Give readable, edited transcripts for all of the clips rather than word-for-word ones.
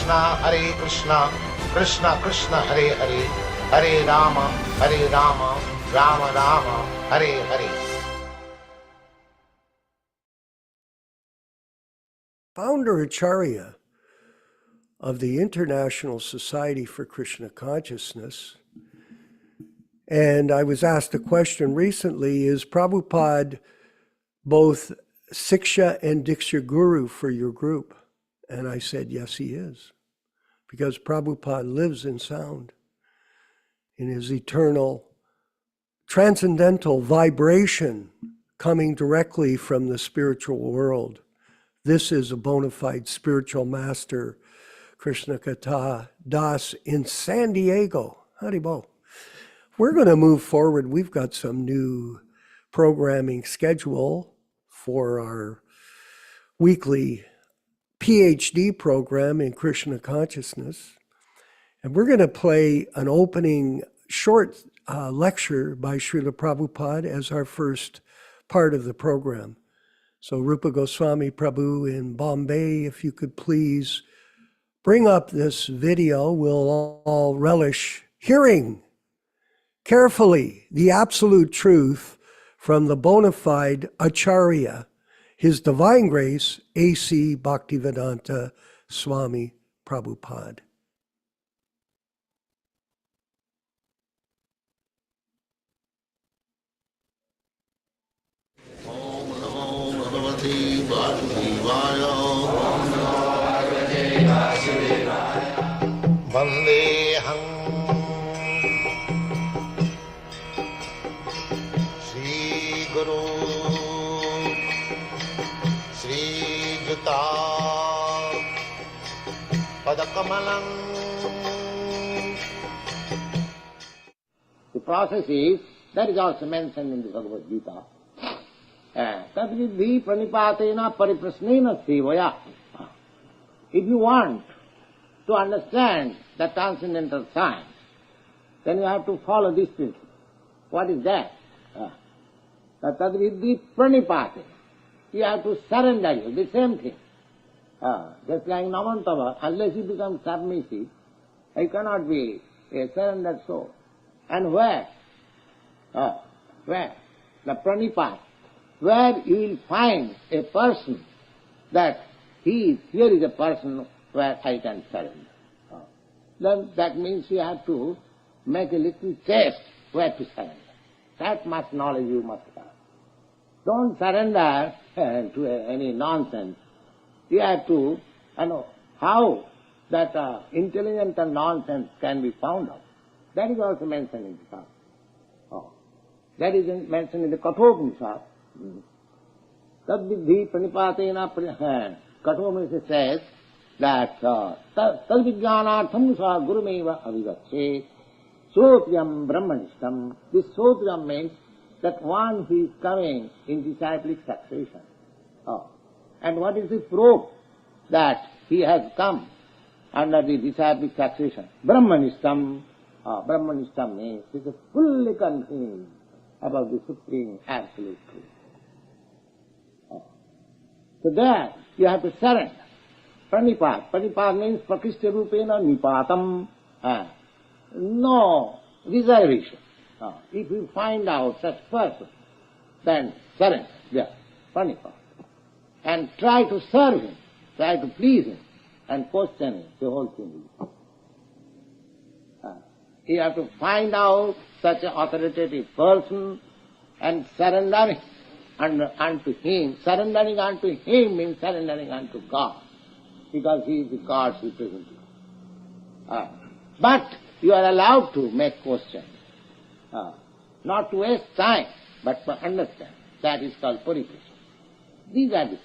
Krishna, Krishna Krishna Hare Hare, Hare Rama, Rama Rama, Hare Hare. Founder-Ācārya of the International Society for Krishna Consciousness. And I was asked a question recently, is Prabhupada both Siksha and Diksha Guru for your group? And I said, yes, he is. Because Prabhupada lives in sound, in his eternal, transcendental vibration coming directly from the spiritual world. This is a bona fide spiritual master, Krishna Kata Das in San Diego. Haribo. We're going to move forward. We've got some new programming schedule for our weekly PhD program in Krishna Consciousness. And we're going to play an opening short lecture by Srila Prabhupada as our first part of the program. So Rupa Goswami Prabhu in Bombay, if you could please bring up this video, we'll all relish hearing carefully the absolute truth from the bona fide Acharya, His Divine Grace A.C. Bhaktivedanta Swami Prabhupāda. Vandeham Shri Guru Shri Juta Padakamalam. The process is, that is also mentioned in the Bhagavad-gītā. Tadvidhi pranipatena pariprasnena sevaya. If you want to understand the transcendental science, then you have to follow this principle. What is that? Tadvidhi pranipate. You have to surrender you, the same thing. Just like Namantava, unless you become submissive, you cannot be a surrendered soul. And where? Where? The pranipat. Where you will find a person that here is a person where I can surrender. Then that means you have to make a little test where to surrender. That much knowledge you must have. Don't surrender to any nonsense. You have to know how that intelligent and nonsense can be found out. That is also mentioned in the Shastra. That is mentioned in the Kathopanishad. Tadvidhi pranipatena Kathopanishad says that tadvijnanartham sa gurumeva avivacche sotriyam brahmanishtam. This sotriyam means that one who is coming in disciplic succession. And what is the proof that he has come under the disciplic succession? Brahmanishtam. Brahmanishtam means he is fully convinced about the Supreme Absolute Truth. So there you have to surrender. Pranipat. Pranipat means prakristi rupena nipatam. No reservation. If you find out such person, then surrender. There. Pranipat. And try to serve him, try to please him, and question him. The whole thing is. You have to find out such an authoritative person and surrender unto him. Surrendering unto him means surrendering unto God, because he is the God's representative. But you are allowed to make questions, not to waste time, but to understand. That is called purification. These are the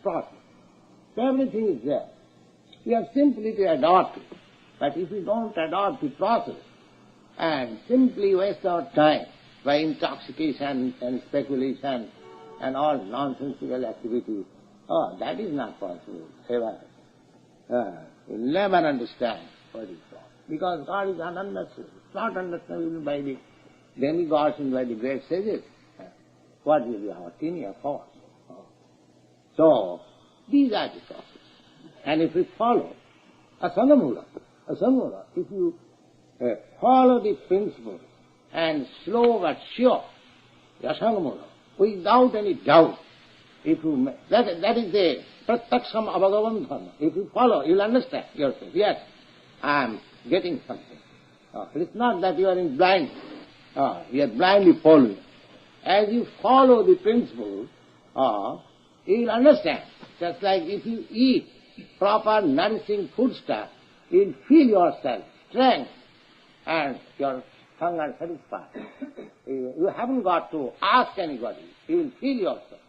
process. So everything is there. We have simply to adopt it. But if we don't adopt the process and simply waste our time by intoxication and speculation and all nonsensical activities, that is not possible ever. You'll never understand what is wrong. Because God is ununderstood. It's not understandable by the demigods and by the great sages. What will be our tiny force? So, these are the processes. And if we follow Asangamula. Asangamula. If you follow the principle and slow but sure, Asangamula, without any doubt, if you that is the prataksham abhagavan dharma. If you follow, you'll understand yourself. Yes, I am getting something. It is not that you are in blind. You are blindly following. As you follow the principle, you will understand. Just like if you eat proper nourishing foodstuff, you will feel yourself strength and your hunger satisfied. You haven't got to ask anybody. You will feel yourself.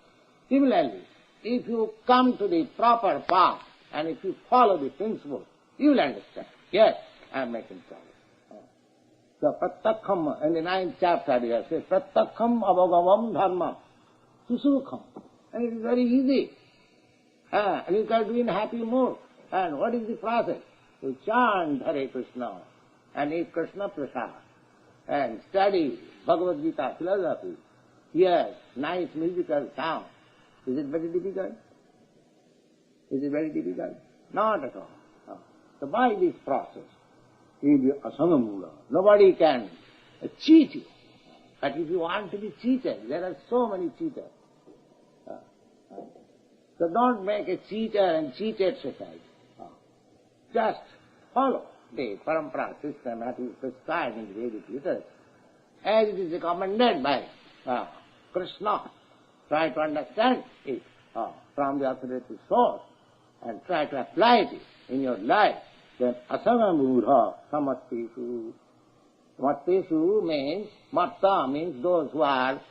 Similarly, if you come to the proper path and if you follow the principle, you will understand. Yes, I am making progress. So Pratakham, in the 9th chapter, here says, Pratakham abhagavam dharma susukham. And it is very easy. And you can do in happy mood. And what is the process? You chant Hare Krishna and eat Krishna Prasad and study Bhagavad-gītā philosophy. Hear nice musical sound. Is it very difficult? Is it very difficult? Not at all. So by this process, you will be asangamula. Nobody can cheat you. But if you want to be cheated, there are so many cheaters. So don't make a cheater and cheated society. Just follow the parampara system that is prescribed in the Vedic literature, as it is recommended by Krishna. Try to understand it from the authoritative source and try to apply it in your life. Then asangamudha samattesu. Mattesu means, matta means those who are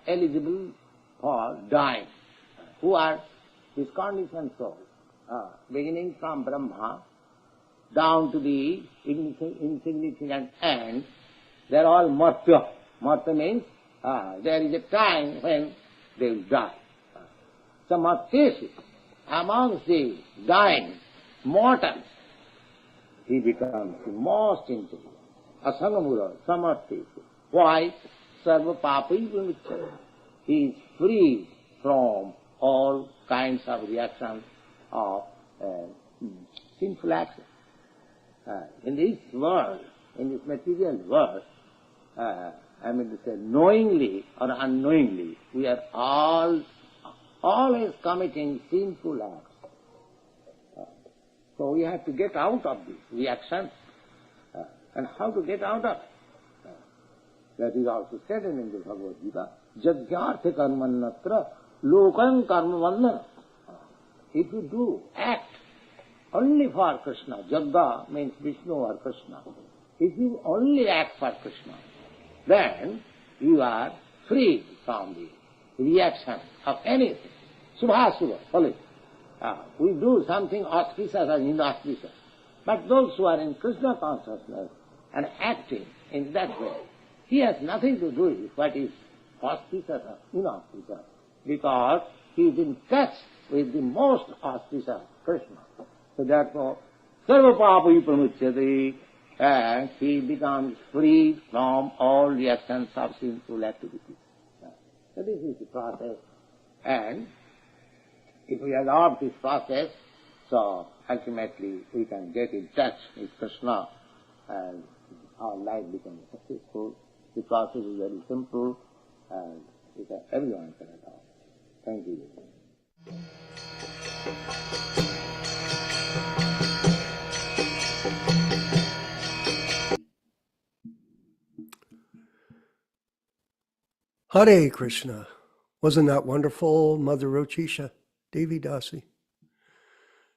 eligible for dying, who are his conditioned souls, beginning from Brahma down to the insignificant end. They are all matta. Matta means there is a time when they will die. So mattesu, amongst the dying mortals, he becomes the most intelligent. Asangamura samattesu. Why? Sarva papai vimucchate. He is free from all kinds of reactions of sinful actions. In this world, in this material world, I mean to say, knowingly or unknowingly, we are always committing sinful acts. So we have to get out of this reaction. And how to get out of it? That is also said in the Bhagavad-gītā, Jagyārtha karmannatra lokam karma vandana. If you do act only for Krishna, Jagga means Vishnu or Krishna. If you only act for Krishna, then you are free from the reaction of anything. Subha, follow it. We do something auspicious or inauspicious. But those who are in Krishna consciousness and acting in that way, he has nothing to do with what is auspicious or inauspicious, because he is in touch with the most auspicious Krishna. So therefore, sarva papai pramuchyate, and he becomes free from all reactions of sinful activities. So this is the process. And if we adopt this process, so ultimately we can get in touch with Krishna and our life becomes successful. The process is very simple and everyone can adopt. Thank you. Hare Krishna. Wasn't that wonderful, Mother Rochisha, Devi Dasi?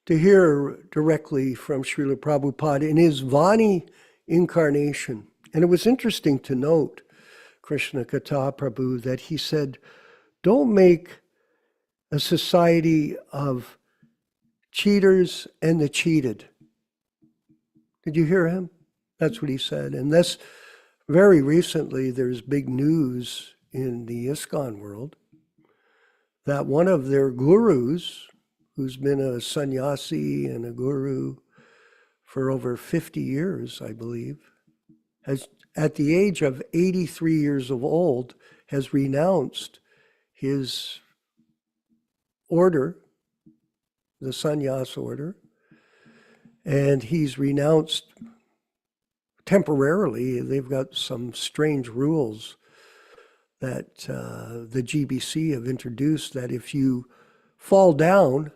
To hear directly from Srila Prabhupada in his Vani incarnation. And it was interesting to note, Krishna Katha Prabhu, that he said, don't make a society of cheaters and the cheated. Did you hear him? That's what he said. And this, very recently, there's big news in the ISKCON world that one of their gurus, who's been a sannyasi and a guru for over 50 years, I believe, has, at the age of 83 years old, has renounced his order, the sannyas order, and he's renounced temporarily. They've got some strange rules that the GBC have introduced, that if you fall down,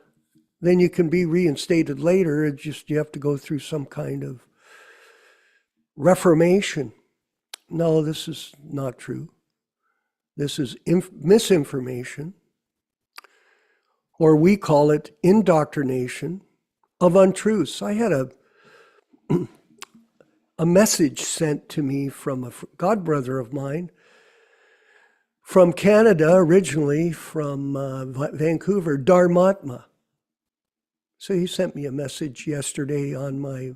then you can be reinstated later. It's just you have to go through some kind of reformation. No, this is not true. This is misinformation, or we call it indoctrination of untruths. I had a message sent to me from a godbrother of mine from Canada, originally from Vancouver, Dharmatma. So he sent me a message yesterday on my,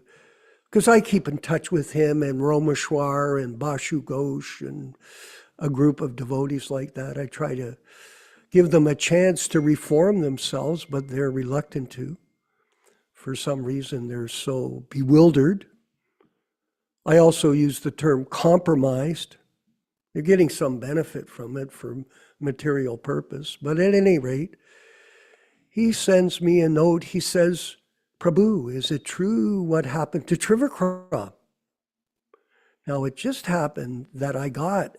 because I keep in touch with him and Romeshwar and Bashu Ghosh and a group of devotees like that. I try to give them a chance to reform themselves, but they're reluctant to. For some reason, they're so bewildered. I also use the term compromised. They're getting some benefit from it for material purpose. But at any rate, he sends me a note. He says, Prabhu, is it true what happened to Trivikram? Now, it just happened that I got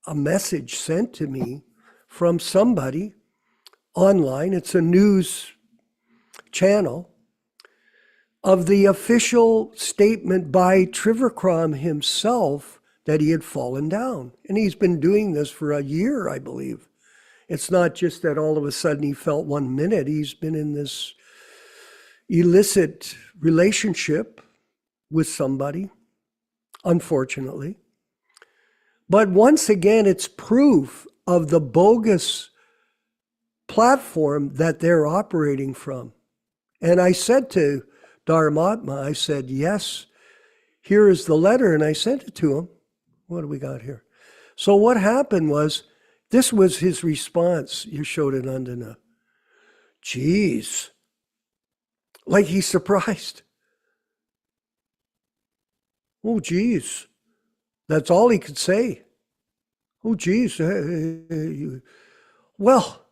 a message sent to me from somebody online. It's a news channel of the official statement by Trivikram himself that he had fallen down. And he's been doing this for a year, I believe. It's not just that all of a sudden he felt 1 minute. He's been in this illicit relationship with somebody, unfortunately. But once again, it's proof of the bogus platform that they're operating from. And I said to Dharmatma, I said, yes, here is the letter. And I sent it to him. What do we got here? So what happened was, this was his response, Yaśodā-nandana. Geez, like he's surprised. Oh, geez. That's all he could say. Oh, geez. Well,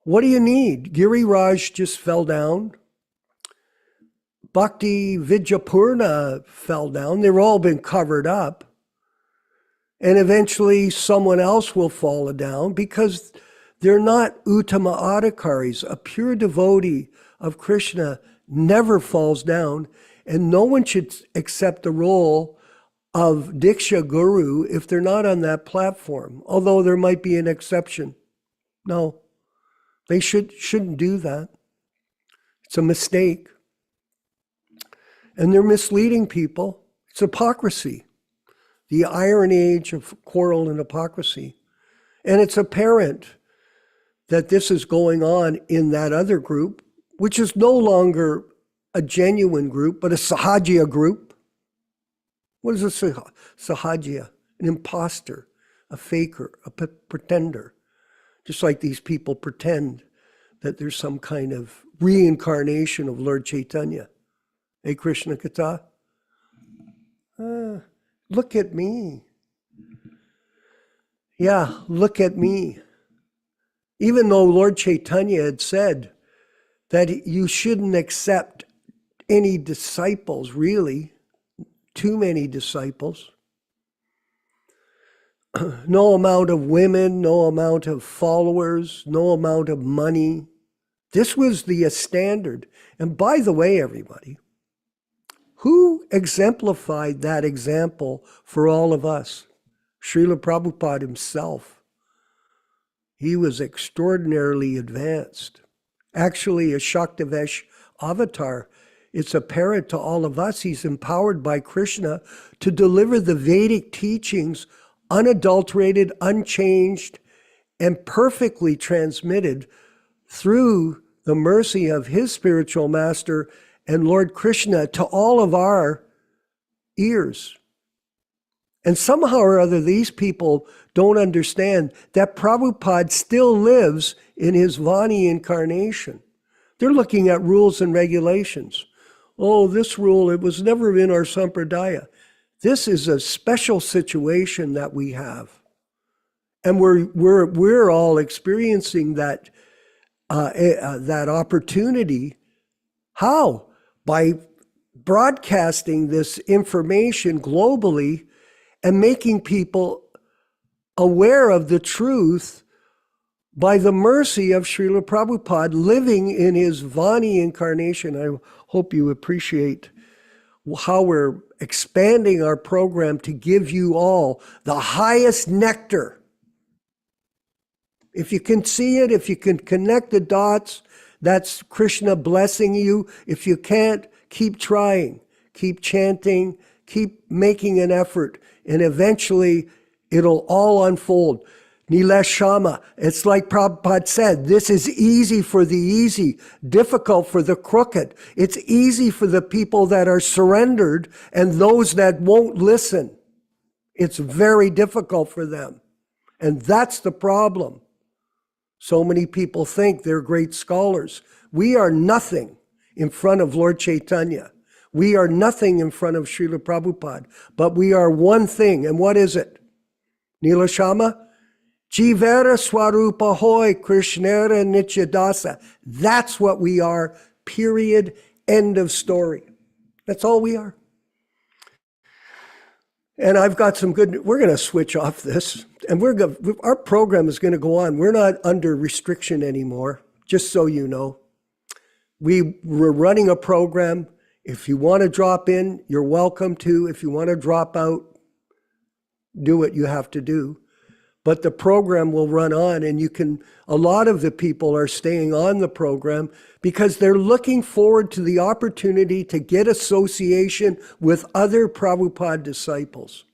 what do you need? Giriraj just fell down. Bhakti Vidyapurna fell down. They've all been covered up. And eventually someone else will fall down because they're not Uttama Adhikaris. A pure devotee of Krishna never falls down, and no one should accept the role of Diksha Guru if they're not on that platform, although there might be an exception. No, they shouldn't do that. It's a mistake. And they're misleading people. It's hypocrisy. The iron age of quarrel and hypocrisy. And it's apparent that this is going on in that other group, which is no longer a genuine group, but a Sahajiya group. What is a Sahajiya? An imposter, a faker, a pretender. Just like these people pretend that there's some kind of reincarnation of Lord Chaitanya. Hey, Krishna Kata? Look at me. Yeah, look at me. Even though Lord Chaitanya had said that you shouldn't accept any disciples, really, too many disciples. No amount of women, no amount of followers, no amount of money. This was the standard. And by the way, everybody, who exemplified that example for all of us? Srila Prabhupada himself. He was extraordinarily advanced. Actually, a Shaktivesh avatar. It's apparent to all of us he's empowered by Krishna to deliver the Vedic teachings unadulterated, unchanged, and perfectly transmitted through the mercy of his spiritual master and Lord Krishna to all of our ears. And somehow or other, these people don't understand that Prabhupada still lives in his Vani incarnation. They're looking at rules and regulations. Oh, this rule, it was never in our sampradaya. This is a special situation that we have. And we're all experiencing that, that opportunity. How? By broadcasting this information globally and making people aware of the truth by the mercy of Srila Prabhupada living in his Vani incarnation. I hope you appreciate how we're expanding our program to give you all the highest nectar. If you can see it, if you can connect the dots, that's Krishna blessing you. If you can't, keep trying, keep chanting, keep making an effort, and eventually it'll all unfold. Nileshama, it's like Prabhupada said, this is easy for the easy, difficult for the crooked. It's easy for the people that are surrendered and those that won't listen. It's very difficult for them. And that's the problem. So many people think they're great scholars. We are nothing in front of Lord Chaitanya. We are nothing in front of Srila Prabhupada, but we are one thing. And what is it? Nileshama? Jivera Swarupa Hoy Krishnera Nityadasa. That's what we are, period, end of story. That's all we are. And I've got some good, we're going to switch off this, and our program is going to go on. We're not under restriction anymore, just so you know. We're running a program. If you want to drop in, you're welcome to. If you want to drop out, do what you have to do. But the program will run on, and a lot of the people are staying on the program because they're looking forward to the opportunity to get association with other Prabhupada disciples.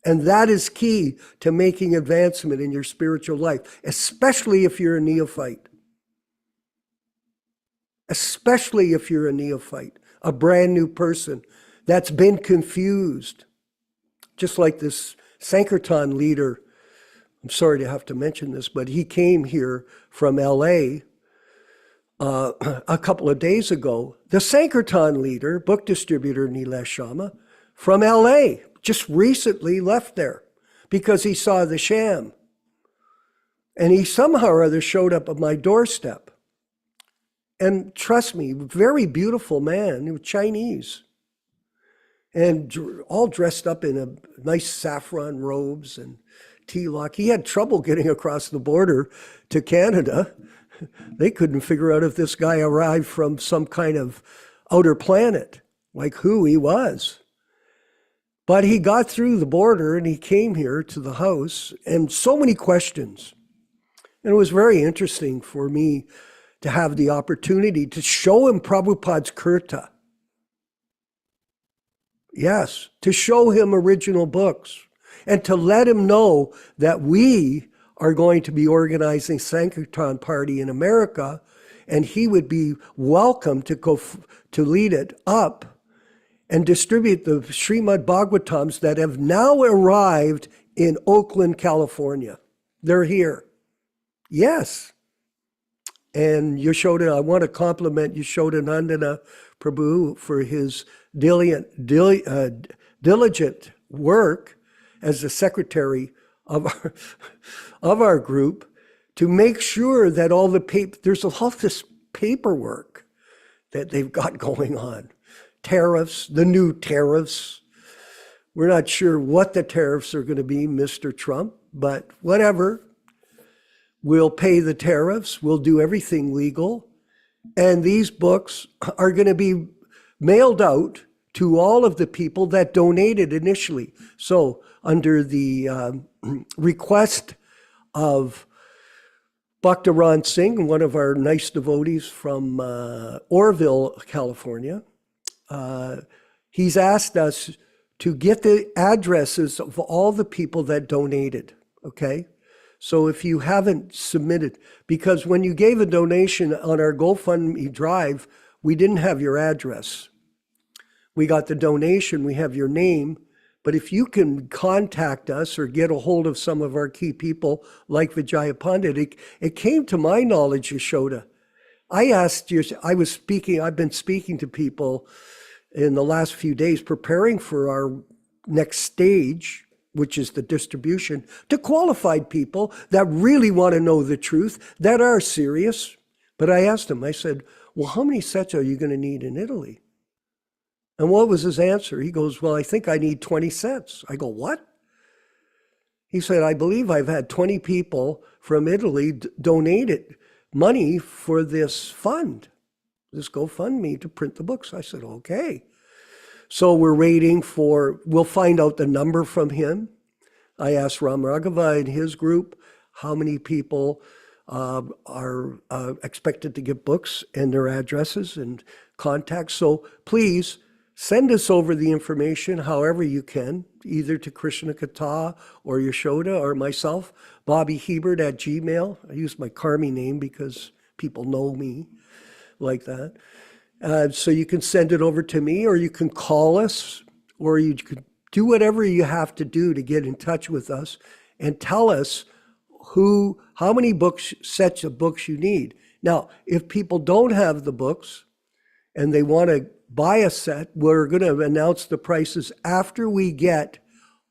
And that is key to making advancement in your spiritual life, especially if you're a neophyte. Especially if you're a neophyte, a brand new person that's been confused. Just like this Sankirtan leader, I'm sorry to have to mention this, but he came here from LA a couple of days ago. The Sankirtan leader, book distributor Nileshama, from LA, just recently left there because he saw the sham. And he somehow or other showed up at my doorstep. And trust me, very beautiful man, he was Chinese. And all dressed up in a nice saffron robes and tilak. He had trouble getting across the border to Canada. They couldn't figure out if this guy arrived from some kind of outer planet, like who he was. But he got through the border and he came here to the house, and so many questions. And it was very interesting for me to have the opportunity to show him Prabhupada's Kirta. Yes, to show him original books. And to let him know that we are going to be organizing Sankirtan Party in America, and he would be welcome to go to lead it up and distribute the Srimad Bhagavatams that have now arrived in Oakland, California. They're here. Yes. And Yaśodā, I want to compliment Yaśodā-nandana Prabhu for his diligent work as the secretary of our group to make sure that all the there's a lot of this paperwork that they've got going on. Tariffs, the new tariffs. We're not sure what the tariffs are going to be, Mr. Trump, but whatever. We'll pay the tariffs. We'll do everything legal. And these books are going to be mailed out to all of the people that donated initially. So under the request of Bhaktivedanta Singh, one of our nice devotees from Orville, California, he's asked us to get the addresses of all the people that donated, okay? So if you haven't submitted, because when you gave a donation on our GoFundMe drive, we didn't have your address. We got the donation, we have your name, but if you can contact us or get a hold of some of our key people like Vijaya Pandit, it came to my knowledge, Yaśodā. I asked you, I've been speaking to people in the last few days preparing for our next stage, which is the distribution, to qualified people that really want to know the truth, that are serious. But I asked them, I said, well, how many sets are you going to need in Italy? And what was his answer? He goes, well, I think I need 20 cents. I go, what? He said, I believe I've had 20 people from Italy donated money for this fund, this GoFundMe to print the books. I said, okay. So we're waiting we'll find out the number from him. I asked Ram Raghava and his group how many people are expected to get books and their addresses and contacts. So please send us over the information however you can, either to Krishna Kata or Yaśodā or myself, Bobby Hebert at Gmail. I use my Karmi name because people know me like that. So you can send it over to me, or you can call us, or you can do whatever you have to do to get in touch with us and tell us how many sets of books you need. Now, if people don't have the books and they want to buy a set, we're going to announce the prices after we get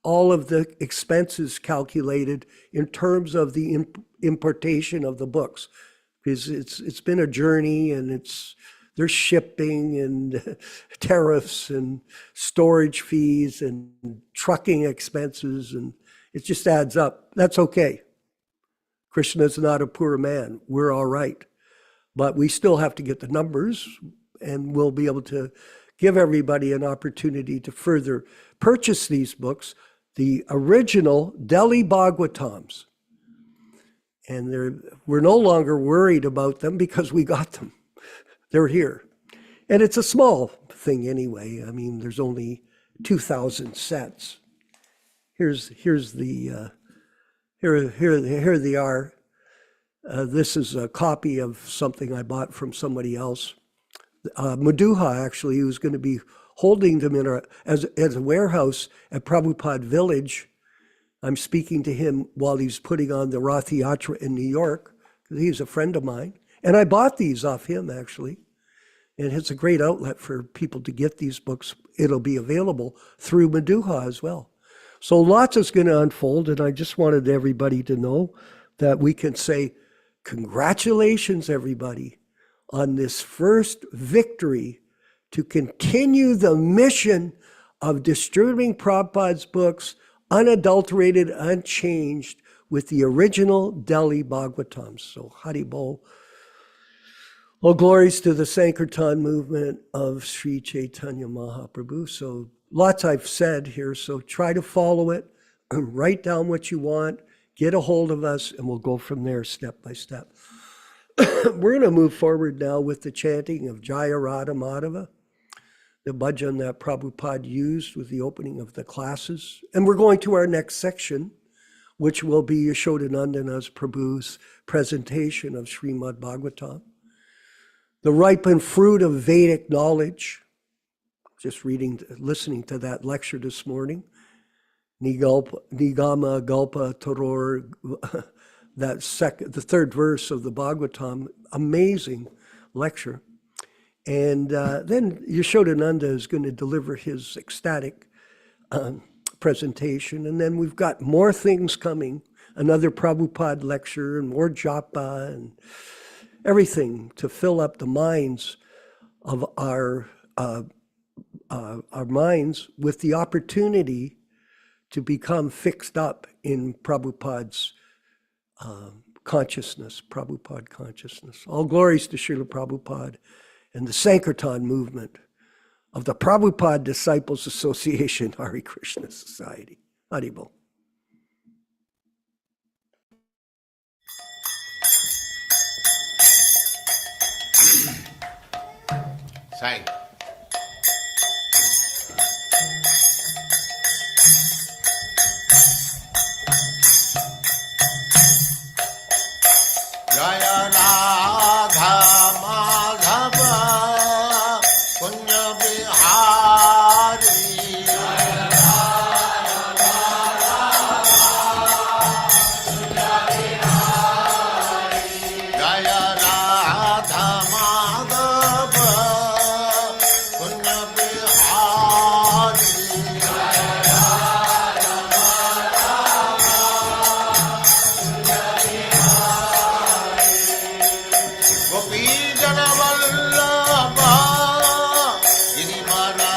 all of the expenses calculated in terms of the importation of the books, because it's been a journey, and there's shipping and tariffs and storage fees and trucking expenses, and it just adds up. That's okay. Krishna's not a poor man. We're all right. But we still have to get the numbers, and we'll be able to give everybody an opportunity to further purchase these books, the original Delhi Bhagavatams. And we're no longer worried about them because we got them. They're here. And it's a small thing anyway. I mean, there's only 2,000 sets. Here they are. This is a copy of something I bought from somebody else. Madhuha, actually, who's going to be holding them as a warehouse at Prabhupada Village. I'm speaking to him while he's putting on the Rath Yatra in New York, because he's a friend of mine. And I bought these off him, actually. And it's a great outlet for people to get these books. It'll be available through Madhuha as well. So lots is going to unfold, and I just wanted everybody to know that we can say, congratulations, everybody, on this first victory to continue the mission of distributing Prabhupada's books unadulterated, unchanged, with the original Delhi Bhagavatams. So Haribol. All glories to the Sankirtan movement of Sri Chaitanya Mahaprabhu. So lots I've said here, so try to follow it, write down what you want, get a hold of us, and we'll go from there step by step. We're going to move forward now with the chanting of Jaya Radha Madhava, the bhajan that Prabhupada used with the opening of the classes. And we're going to our next section, which will be Yaśodā-nandana Prabhu's presentation of Srimad Bhagavatam. The ripened fruit of Vedic knowledge, just listening to that lecture this morning, Nigama Gulpa Toror, the third verse of the Bhagavatam, amazing lecture. And then Yaśodā-nanda is going to deliver his ecstatic presentation. And then we've got more things coming, another Prabhupada lecture and more japa and everything to fill up the minds of our minds with the opportunity to become fixed up in Prabhupada's consciousness, Prabhupada consciousness. All glories to Srila Prabhupada and the Sankirtan movement of the Prabhupada Disciples Association, Hare Krishna Society. Haribol. Sai. Jaya Radha Madhava Punya Bihari. Jaya Radha Madhava Punya Bihari. Jaya Radha Madhava Punya Bihari. Jaya Radha Gopi Jana Vallabha Girimara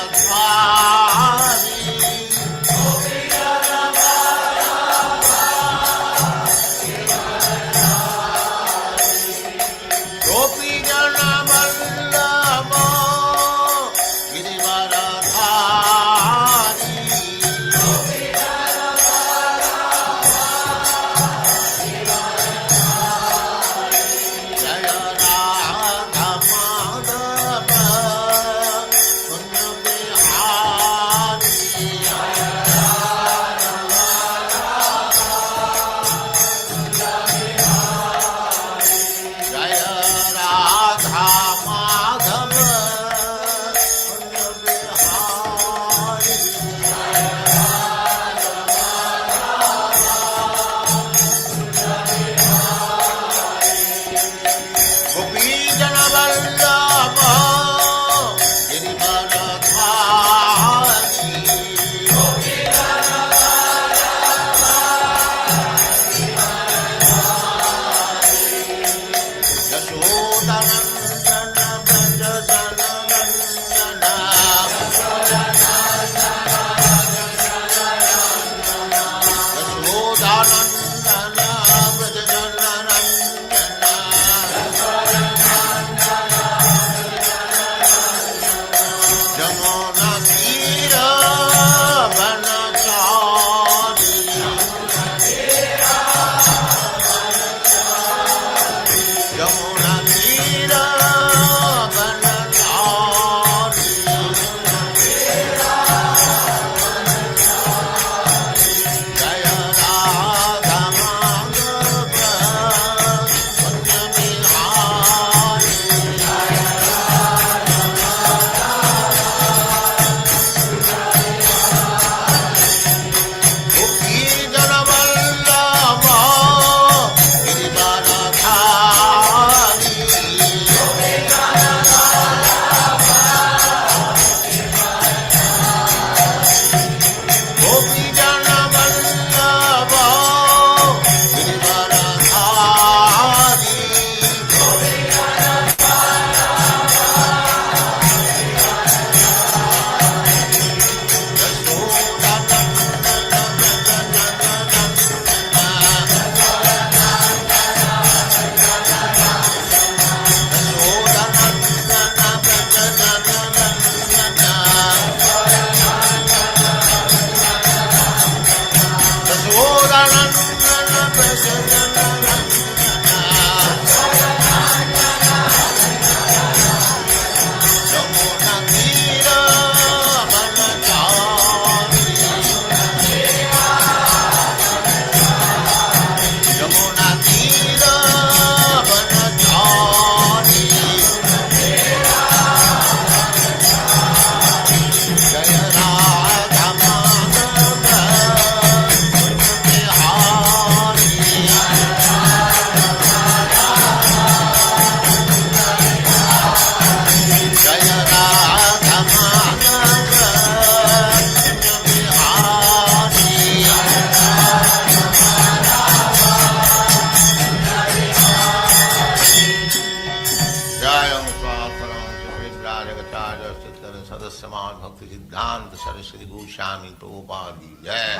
Bhaktivedanta Swami Prabhupāda ki jai,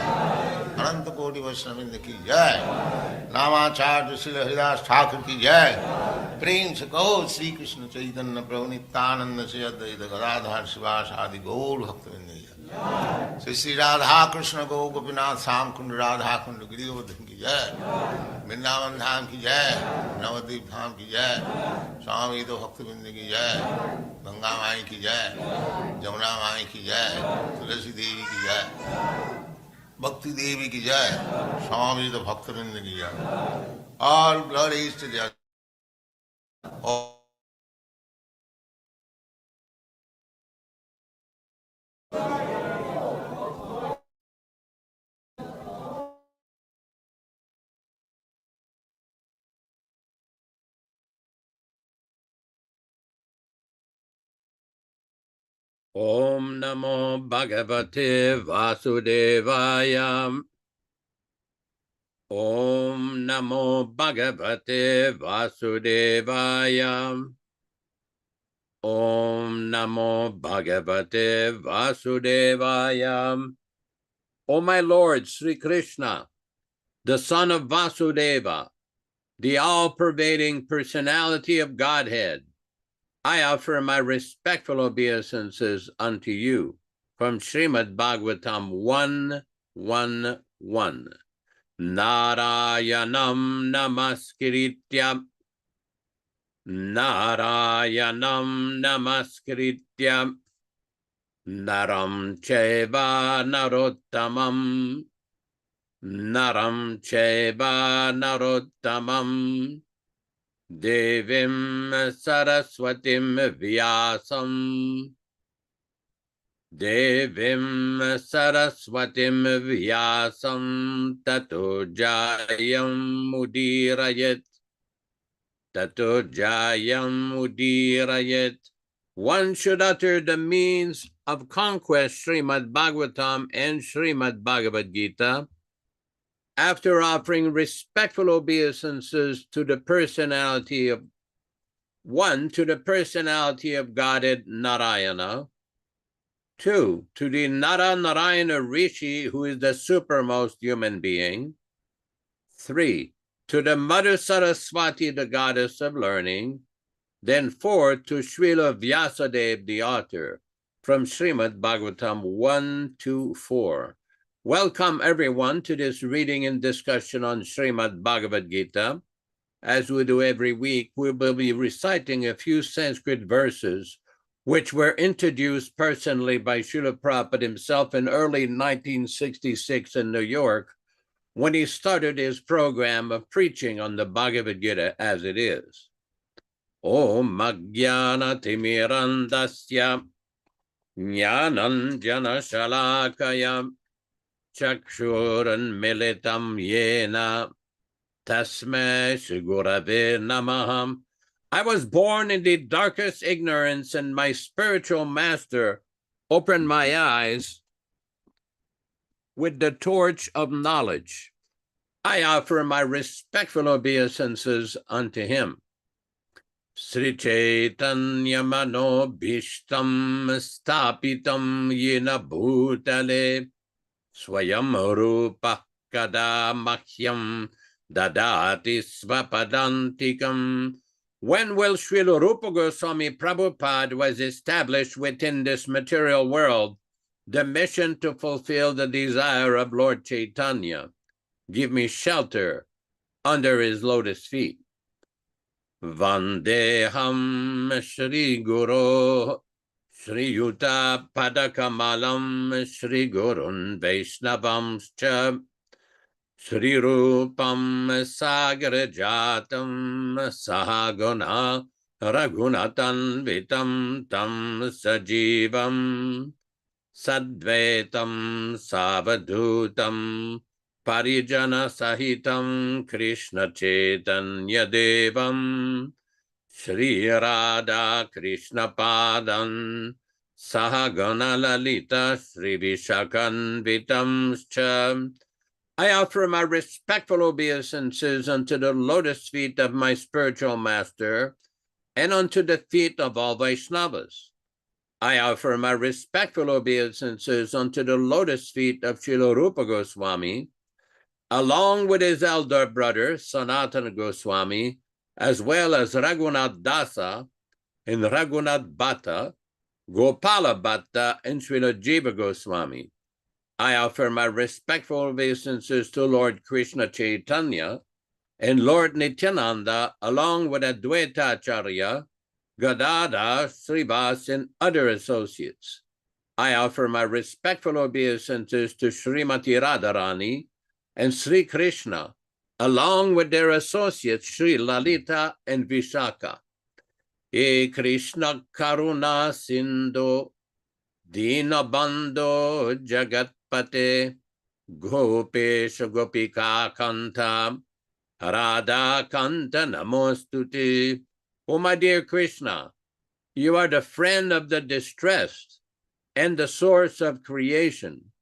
Ananta Koti Vaishnavrinda ki jai, Namacharya Srila Haridas Thakur ki jai, Prem se kaho Sri Krishna Chaitanya Prabhu Nityananda Sri Advaita Gadadhar Sivas Adi Gaur Bhaktivinoda ki jai, Sri Radha Krishna Gaur Gopinath Sam Kund Radha Kund Girivardhan ki jai, Vrindavan Dham ki jai, Navadvip Dham ki jai, Swami Bhaktivinoda ki jai, Ganga Mai ki jai, Jamuna Mai ki jai, Tulasi Devi ki jai, Bhakti Devi ki jai, Swami Bhaktivinoda ki jai. All glories to their Om Namo Bhagavate Vasudevaya. Om Namo Bhagavate Vasudevaya. Om Namo Bhagavate Vasudevaya. O my Lord Sri Krishna, the son of Vasudeva, the all-pervading personality of Godhead, I offer my respectful obeisances unto you from Srimad Bhagavatam 1:1:1. Narayanam namaskritya, Narayanam namaskritya, Naram cheva narottamam, Naram cheva narottamam, Devim Saraswatim Vyasam, Devim Saraswatim Vyasam, Tato Jayam Mudirayat, Tato Jayam Mudirayat. One should utter the means of conquest, Srimad Bhagavatam and Srimad Bhagavad-gītā, after offering respectful obeisances to the personality of to the personality of Godhead Narayana, 2, to the Narayana Rishi, who is the supermost human being, 3, to the Mother Saraswati, the goddess of learning, then 4, to Srila Vyasadeva, the author. from Srimad Bhagavatam 1-4. Welcome everyone to this reading and discussion on Srimad Bhagavad-gītā. As we do every week, we will be reciting a few Sanskrit verses which were introduced personally by Srila Prabhupada himself in early 1966 in New York, when he started his program of preaching on the Bhagavad-gītā as it is. Om Ajnana Timirandasya Jnananjana Shalakaya Chakshuran Militam Yena Tasmai Shri Gurave Namah. I was born in the darkest ignorance, and my spiritual master opened my eyes with the torch of knowledge. I offer my respectful obeisances unto him. Sri Chaitanya Mano Bhishtam Stapitam Yena Bhutale Swayam Rupa Kada Mahyam Dadati Svapadantikam. When will Srila Rupa Goswami Prabhupada was established within this material world, the mission to fulfill the desire of Lord Chaitanya, give me shelter under his lotus feet. Vandeham Shri Guru Shri Yuta Padakamalam Shri Gurun Vaishnavamscha Shri Rupam Sagarajatam Sahaguna Raghunatan Vitam Tam Sajivam Sadvaitam Savadutam Parijana Sahitam Krishna Chaitanya Devam Shri Radha Krishna Padan Sahagana Lalita Shri Vishakan Vitamscha. I offer my respectful obeisances unto the lotus feet of my spiritual master and unto the feet of all Vaishnavas. I offer my respectful obeisances unto the lotus feet of Srila Rupa Goswami, along with his elder brother, Sanatana Goswami, as well as Raghunath Dasa and Raghunath Bhatta, Gopala Bhatta, and Srila Jiva Goswami. I offer my respectful obeisances to Lord Krishna Chaitanya and Lord Nityananda, along with Advaita-ācārya, Gadadhar, Srivas, and other associates. I offer my respectful obeisances to Srimati Radharani and Sri Krishna, along with their associates Sri Lalita and Vishaka. E Krishna Karuna Sindhu Dinabandho Jagatpate Gopesha Gopika Kanta Radha Kanta Namostute. Oh, my dear Krishna, you are the friend of the distressed and the source of creation.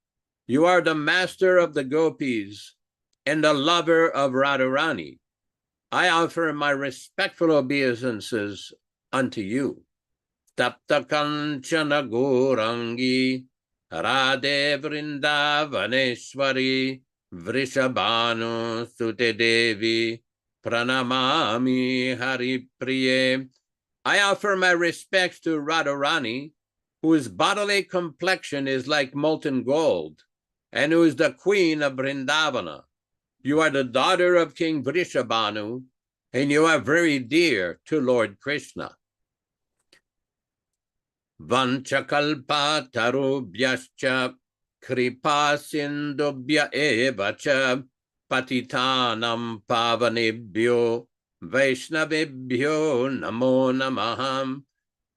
You are the master of the gopis and the lover of Radharani. I offer my respectful obeisances unto you. Tapta Kanchana Gourangi Radhe Vrindavaneshwari Vrishabhanu Sute Devi Pranamami Hari Priye. I offer my respects to Radharani, whose bodily complexion is like molten gold, and who is the queen of Vrindavana. You are the daughter of King Vrishabhanu, and you are very dear to Lord Krishna. Vanchakalpa tarubhyascha kripa sindubhya evacha patitanam pavanebhyo vaishnavebhyo namo namaham.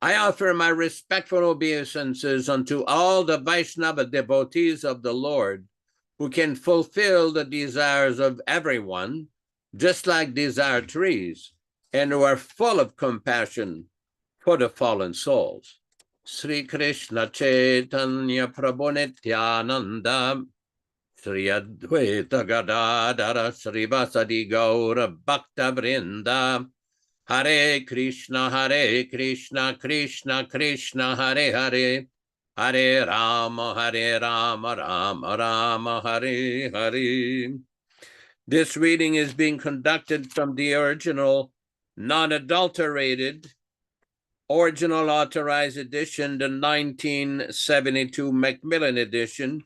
I offer my respectful obeisances unto all the Vaishnava devotees of the Lord, who can fulfill the desires of everyone, just like desire trees, and who are full of compassion for the fallen souls. Sri Krishna Chaitanya Prabhu Nityananda, Sri Advaita Gadadhara Srivasadi Gaura Bhakta Vrinda, Hare Krishna, Krishna Krishna, Hare Hare, Hare Rama, Rama Rama, Hare Hare. This reading is being conducted from the original, non-adulterated, original authorized edition, the 1972 Macmillan edition.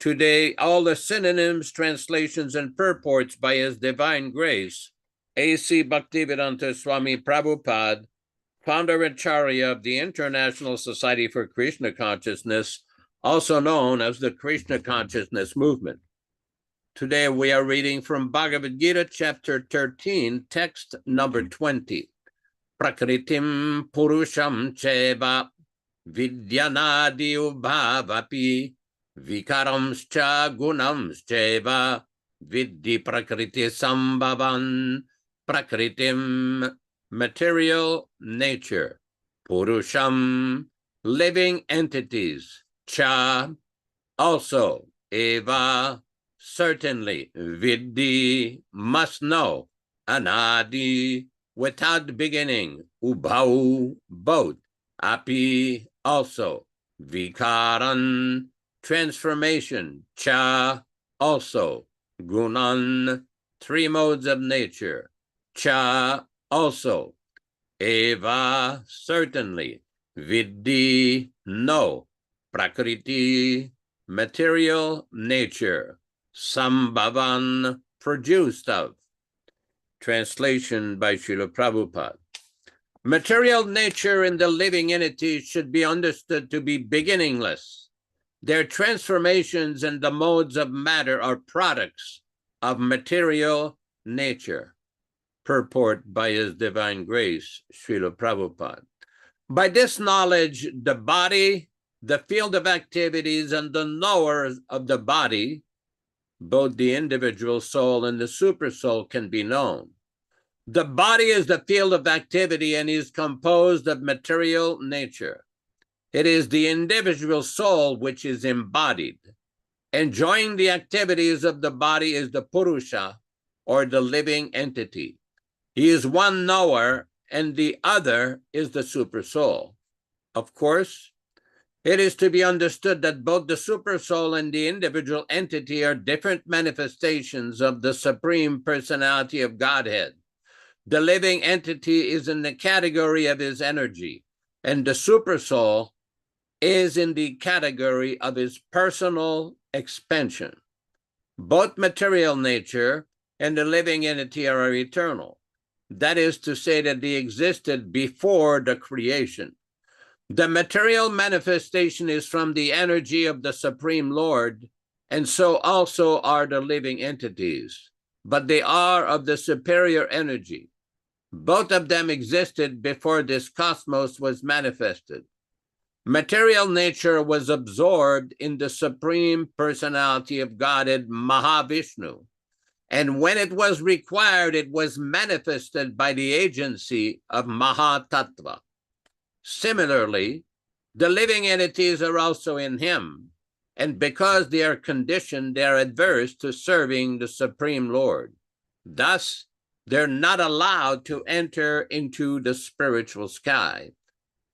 Today, all the synonyms, translations, and purports by His Divine Grace A.C. Bhaktivedanta Swami Prabhupāda, Founder-Ācārya of the International Society for Krishna Consciousness, also known as the Krishna Consciousness Movement. Today we are reading from Bhagavad-gītā chapter 13, text number 20. Prakṛtim Puruṣam Cheva Vidyanadi Ubhavapi Vikaramscha Gunamscheva Vidhi Prakriti Sambhavan. Prakṛtim, material nature. Puruṣam, living entities. Cha, also. Eva, certainly. Vidhi, must know. Anadi, without beginning. Ubhau, both. Api, also. Vikaran, transformation. Cha, also. Gunan, three modes of nature. Cha, also. Eva, certainly. Vidhi, no. Prakriti, material nature. Sambhavan, produced of. Translation by Srila Prabhupada. Material nature in the living entity should be understood to be beginningless. Their transformations and the modes of matter are products of material nature. Purport by His Divine Grace, Srila Prabhupada. By this knowledge, the body, the field of activities, and the knower of the body, both the individual soul and the supersoul, can be known. The body is the field of activity and is composed of material nature. It is the individual soul which is embodied. Enjoying the activities of the body is the Puruṣa, or the living entity. He is one knower, and the other is the supersoul. Of course, it is to be understood that both the supersoul and the individual entity are different manifestations of the Supreme Personality of Godhead. The living entity is in the category of his energy, and the supersoul is in the category of his personal expansion. Both material nature and the living entity are eternal. That is to say that they existed before the creation. The material manifestation is from the energy of the Supreme Lord, and so also are the living entities, but they are of the superior energy. Both of them existed before this cosmos was manifested. Material nature was absorbed in the Supreme Personality of Godhead, Mahavishnu, and when it was required, it was manifested by the agency of Mahatattva. Similarly, the living entities are also in him, and because they are conditioned, they are adverse to serving the Supreme Lord. Thus, they're not allowed to enter into the spiritual sky.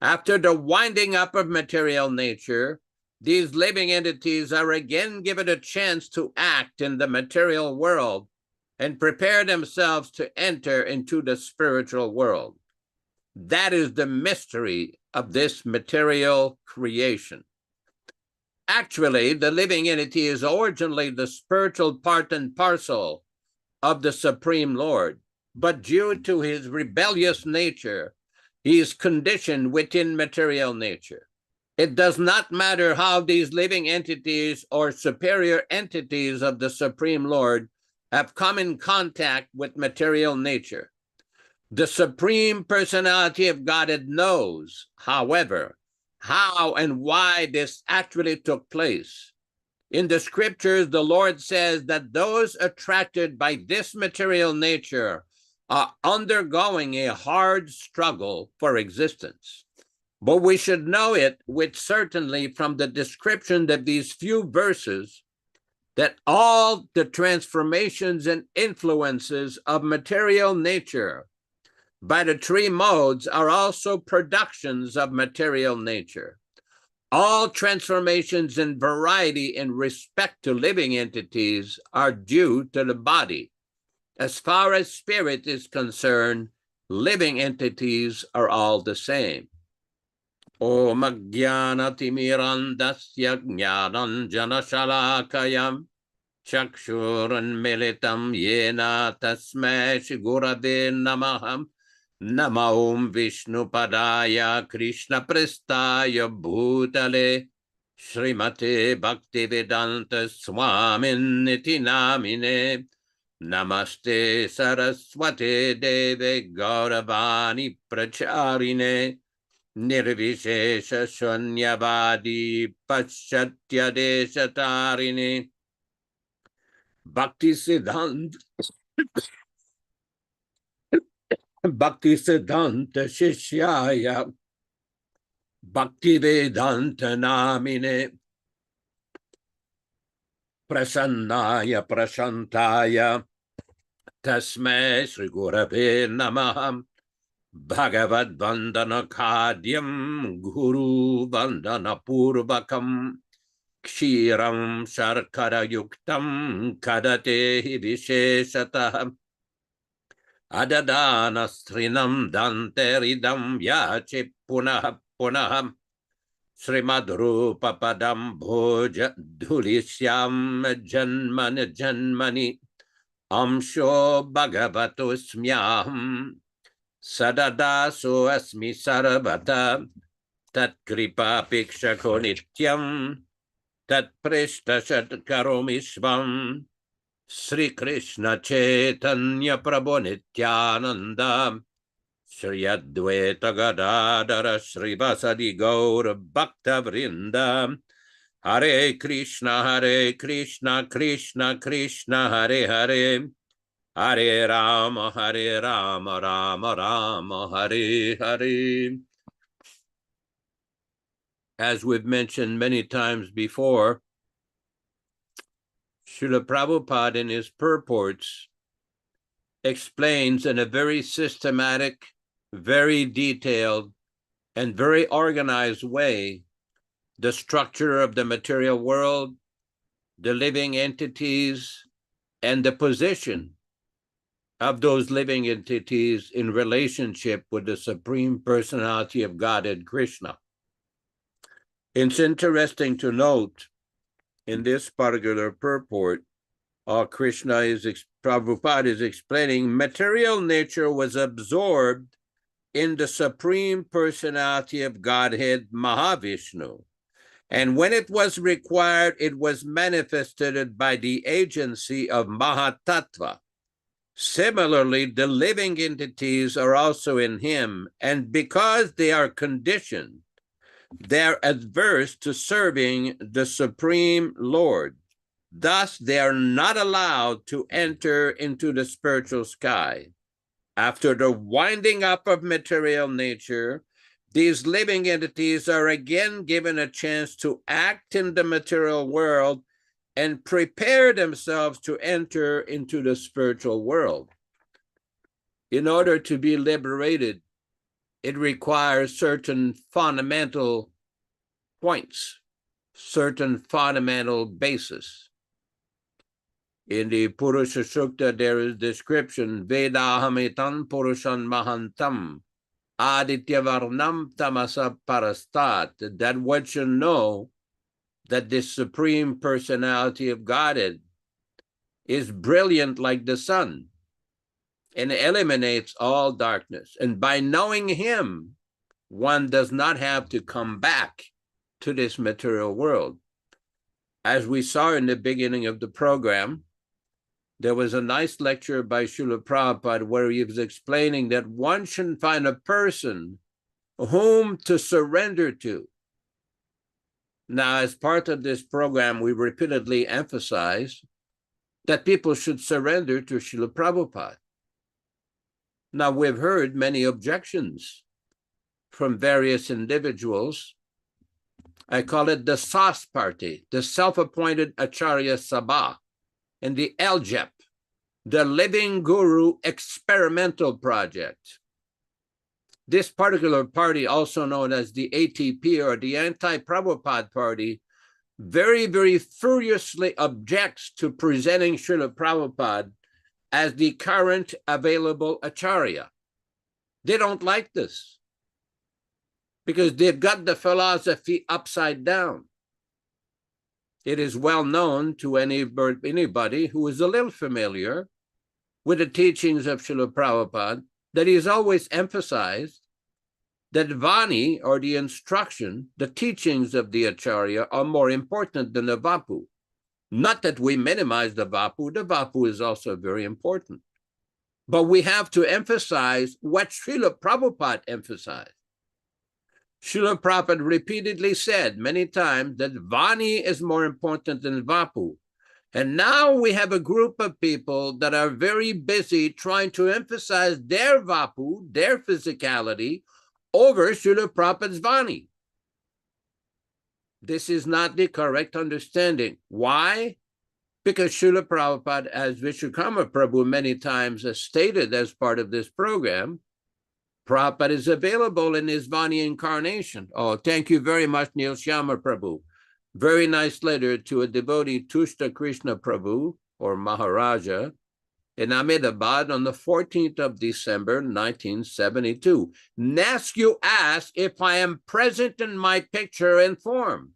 After the winding up of material nature, these living entities are again given a chance to act in the material world and prepare themselves to enter into the spiritual world. That is the mystery of this material creation. Actually, the living entity is originally the spiritual part and parcel of the Supreme Lord, but due to his rebellious nature, he is conditioned within material nature. It does not matter how these living entities or superior entities of the Supreme Lord have come in contact with material nature. The Supreme Personality of Godhead knows, however, how and why this actually took place. In the scriptures, the Lord says that those attracted by this material nature are undergoing a hard struggle for existence. But we should know it with certainty from the description of these few verses that all the transformations and influences of material nature by the three modes are also productions of material nature. All transformations in variety in respect to living entities are due to the body. As far as spirit is concerned, living entities are all the same. Om Ajnana-timirandasya Jnananjana-shalakayam Chakshuranmilitam Yena Tasmai Shri-gurave Namaham Nama Om Vishnupadaya Krishna Prestaya Bhutale Srimate Bhaktivedanta Swami Namine Namaste Saraswate Deve Gauravani Pracharine Nirvishesha Shunyavadi Paschatya Deshatarine Bhaktisiddhanta Shishyaya Bhaktivedanta Namine Prasannaya Prashantaya Tasmai Sri Gurave Namah Bhagavad Vandana Khadyam Guru Vandana Purvakam Kshiram Sharkara Yuktam Kadate Visheshatah Adadana Strinam Danteridam Yachi Punah Punah Srimadrupa Padam Bhoja Dhulisyam Janmani Janmani Amsho Bhagavato Smyaham Sadadaso Asmi Sarabhata Tat Kripa Pikshako Nityam Tat Prishta Shat Karomishvam Sri Krishna Chaitanya Prabhu Nityananda Shri Advaita Gadadara Shri Vasadi Gaur Bhakta Vrinda Hare Krishna Krishna Krishna Hare Hare Hare Rama Rama Rama Hare Hare. As we've mentioned many times before, Srila Prabhupada in his purports explains in a very systematic, very detailed, and very organized way the structure of the material world, the living entities, and the position of those living entities in relationship with the Supreme Personality of Godhead, Krishna. It's interesting to note in this particular purport, Prabhupada is explaining material nature was absorbed in the Supreme Personality of Godhead, Mahavishnu. And when it was required, it was manifested by the agency of Mahatattva. Similarly, the living entities are also in him, and because they are conditioned, they're adverse to serving the Supreme Lord. Thus, they are not allowed to enter into the spiritual sky. After the winding up of material nature, these living entities are again given a chance to act in the material world and prepare themselves to enter into the spiritual world. In order to be liberated, it requires certain fundamental points, certain fundamental basis. In the Puruṣa Sukta, there is description, Vedahamitam Puruṣan Mahantam, Aditya Varnam Tamasa Parastat, that one should know that this Supreme Personality of Godhead is brilliant like the sun and eliminates all darkness. And by knowing him, one does not have to come back to this material world. As we saw in the beginning of the program, there was a nice lecture by Srila Prabhupada where he was explaining that one should find a person whom to surrender to. Now, as part of this program, we repeatedly emphasize that people should surrender to Srila Prabhupada. Now, we've heard many objections from various individuals. I call it the SAS party, the self-appointed Acharya Sabha, and the LJEP, the Living Guru Experimental Project. This particular party, also known as the ATP or the Anti-Prabhupada Party, very, very furiously objects to presenting Srila Prabhupada as the current available Acharya. They don't like this because they've got the philosophy upside down. It is well known to anybody who is a little familiar with the teachings of Srila Prabhupada that he has always emphasized that Vani, or the instruction, the teachings of the Acharya, are more important than the Vapu. Not that we minimize the Vapu is also very important. But we have to emphasize what Srila Prabhupada emphasized. Srila Prabhupada repeatedly said many times that Vani is more important than Vapu. And now we have a group of people that are very busy trying to emphasize their Vapu, their physicality, over Srila Prabhupada's Vani. This is not the correct understanding. Why? Because Srila Prabhupada, as Vishwakarma Prabhu many times has stated as part of this program, Prabhupada is available in his Vani incarnation. Oh, thank you very much, Neil Shyama Prabhu. Very nice letter to a devotee, Tushta Krishna Prabhu, or Maharaja, in Ahmedabad on the 14th of December, 1972. Nescu asks if I am present in my picture and form.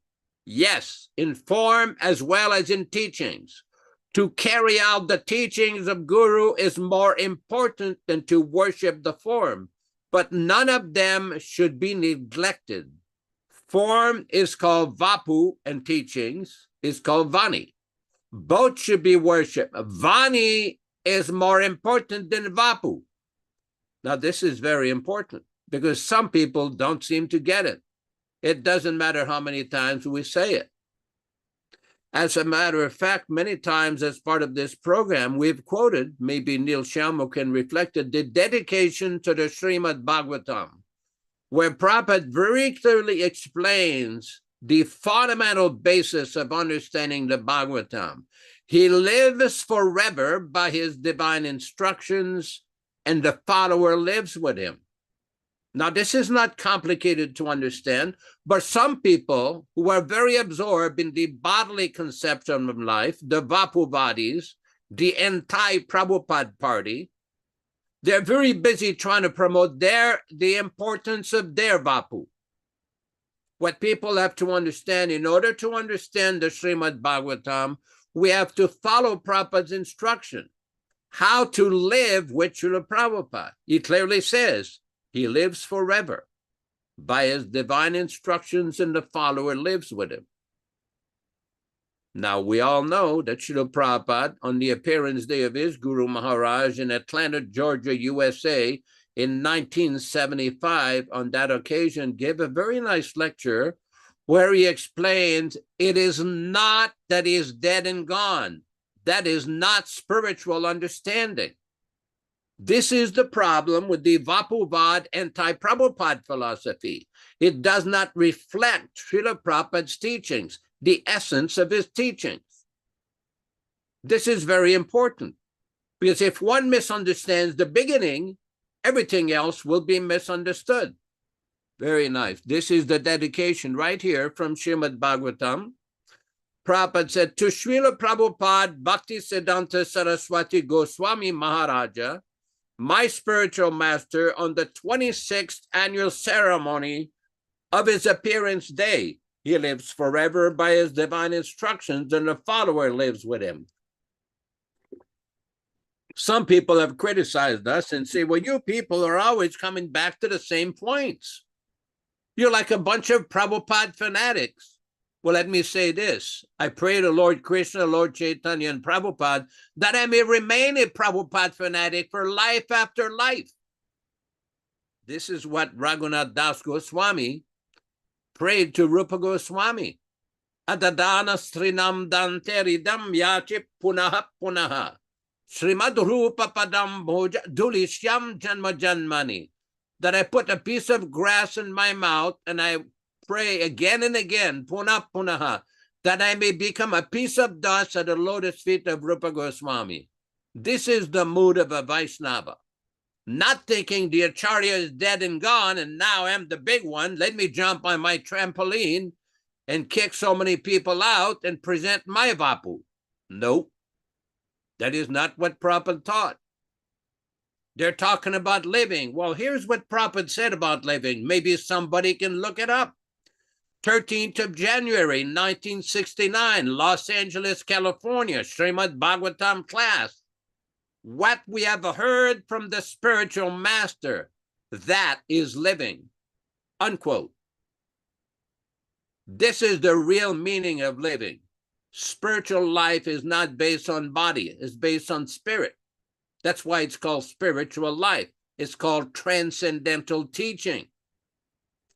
Yes, in form as well as in teachings. To carry out the teachings of Guru is more important than to worship the form, but none of them should be neglected. Form is called Vapu and teachings is called Vani. Both should be worshipped. Vani is more important than Vapu. Now, this is very important because some people don't seem to get it. It doesn't matter how many times we say it. As a matter of fact, many times as part of this program, we've quoted, maybe Neil Shyama can reflect it, the dedication to the Srimad Bhagavatam, where Prabhupada very clearly explains the fundamental basis of understanding the Bhagavatam. He lives forever by his divine instructions, and the follower lives with him. Now, this is not complicated to understand, but some people who are very absorbed in the bodily conception of life, the Vapuvadis, the anti-Prabhupada party, they're very busy trying to promote the importance of their Vapu. What people have to understand, in order to understand the Srimad Bhagavatam, we have to follow Prabhupada's instruction, how to live with Srila Prabhupada. He clearly says, he lives forever by his divine instructions, and the follower lives with him. Now, we all know that Srila Prabhupada, on the appearance day of his Guru Maharaj in Atlanta, Georgia, USA, in 1975, on that occasion, gave a very nice lecture where he explains it is not that he is dead and gone. That is not spiritual understanding. This is the problem with the Vapuvad anti-Prabhupada philosophy. It does not reflect Srila Prabhupada's teachings, the essence of his teachings. This is very important, because if one misunderstands the beginning, everything else will be misunderstood. Very nice. This is the dedication right here from Srimad Bhagavatam. Prabhupada said, to Srila Prabhupada Bhaktisiddhanta Saraswati Goswami Maharaja, my spiritual master, on the 26th annual ceremony of his appearance day. He lives forever by his divine instructions, and the follower lives with him. Some people have criticized us and say, well, you people are always coming back to the same points. You're like a bunch of Prabhupada fanatics. Well, let me say this. I pray to Lord Krishna, Lord Chaitanya, and Prabhupada that I may remain a Prabhupada fanatic for life after life. This is what Raghunath Das Goswami prayed to Rupa Goswami. Adadana srinam danteridam yachip punaha punaha. Srimad Rupa padam bhoja dulishyam janma janmani. That I put a piece of grass in my mouth and I pray again and again, punah punaha, that I may become a piece of dust at the lotus feet of Rupa Goswami. This is the mood of a Vaishnava. Not thinking the Acharya is dead and gone and now I'm the big one. Let me jump on my trampoline and kick so many people out and present my Vapu. Nope. That is not what Prabhupada taught. They're talking about living. Well, here's what Prabhupada said about living. Maybe somebody can look it up. 13th of January, 1969, Los Angeles, California, Srimad Bhagavatam class. What we have heard from the spiritual master, that is living, unquote. This is the real meaning of living. Spiritual life is not based on body, it's based on spirit. That's why it's called spiritual life. It's called transcendental teaching.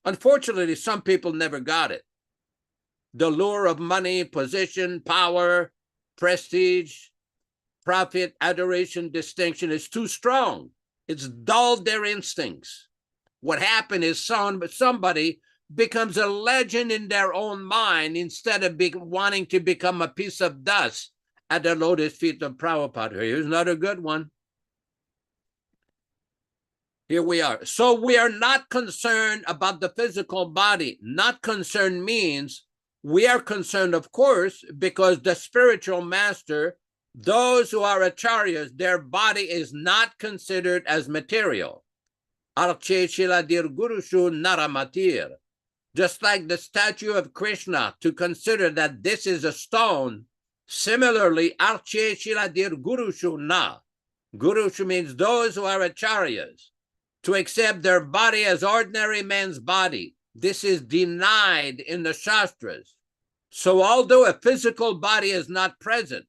Unfortunately, some people never got it. The lure of money, position, power, prestige, profit, adoration, distinction is too strong. It's dulled their instincts. What happened is somebody becomes a legend in their own mind instead of wanting to become a piece of dust at the lotus feet of Prabhupada. Here's another good one. Here we are. So we are not concerned about the physical body. Not concerned means we are concerned, of course, because the spiritual master, those who are acharyas, their body is not considered as material. Arche shiladir gurushu naramatir. Just like the statue of Krishna, to consider that this is a stone, similarly, arche shiladir gurushu na. Gurushu means those who are acharyas. To accept their body as ordinary man's body. This is denied in the Shastras. So although a physical body is not present,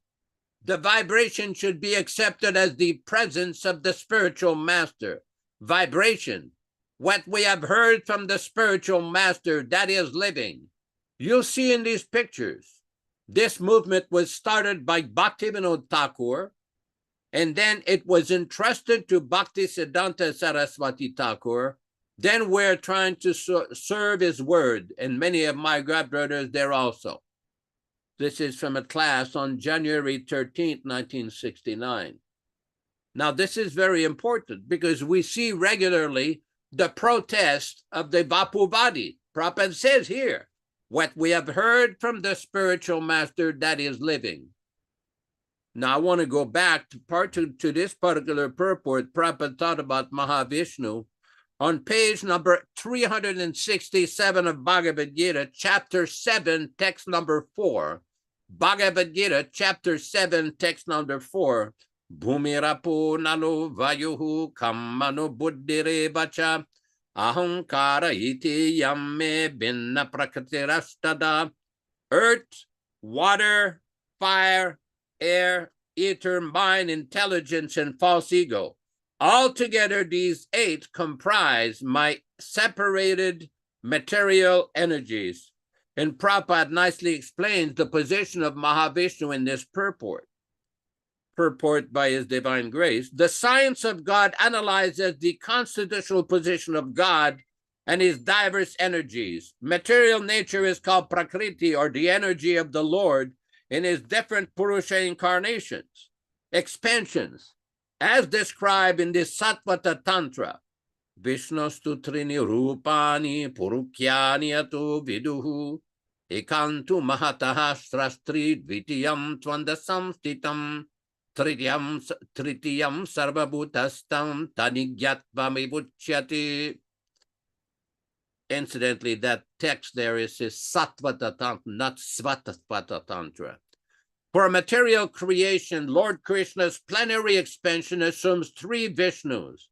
the vibration should be accepted as the presence of the spiritual master. Vibration, what we have heard from the spiritual master, that is living. You'll see in these pictures, this movement was started by Bhaktivedanta Thakur, and then it was entrusted to Bhaktisiddhanta Saraswati Thakur. Then we're trying to serve his word, and many of my godbrothers there also. This is from a class on January 13th, 1969. Now, this is very important because we see regularly the protest of the Vapuvadi. Prabhupada says here, what we have heard from the spiritual master, that is living. Now, I want to go back to this particular purport. Prabhupada taught about Mahavishnu on page number 367 of Bhagavad-gītā, chapter 7, text number 4. Bhagavad-gītā, chapter 7, text number 4. Bhumirapo nalo vayuhu kammano buddhire vacha ahankara iti yamme binna prakṛtirastada. Earth, water, fire, air, ether, mind, intelligence, and false ego. Altogether, these 8 comprise my separated material energies. And Prabhupada nicely explains the position of Mahavishnu in this purport by His Divine Grace. The science of God analyzes the constitutional position of God and His diverse energies. Material nature is called Prakṛti, or the energy of the Lord, in His different Puruṣa incarnations, expansions, as described in the Sattvata Tantra. Vishnostu trini rupani purukyani atu viduhu ekantu mahataha strastri dvitiyam tvandasam stitam tritiyam sarvabhutastam tanigyatvam ivuchyati. Incidentally, that text there is Sattvata Tantra, not Svatvata Tantra. For material creation, Lord Krishna's plenary expansion assumes 3 Vishnus.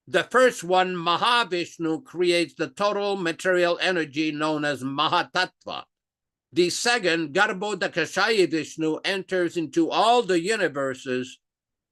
The first one, Mahavishnu, creates the total material energy known as Mahatattva. The second, Garbhodakashaya Vishnu, enters into all the universes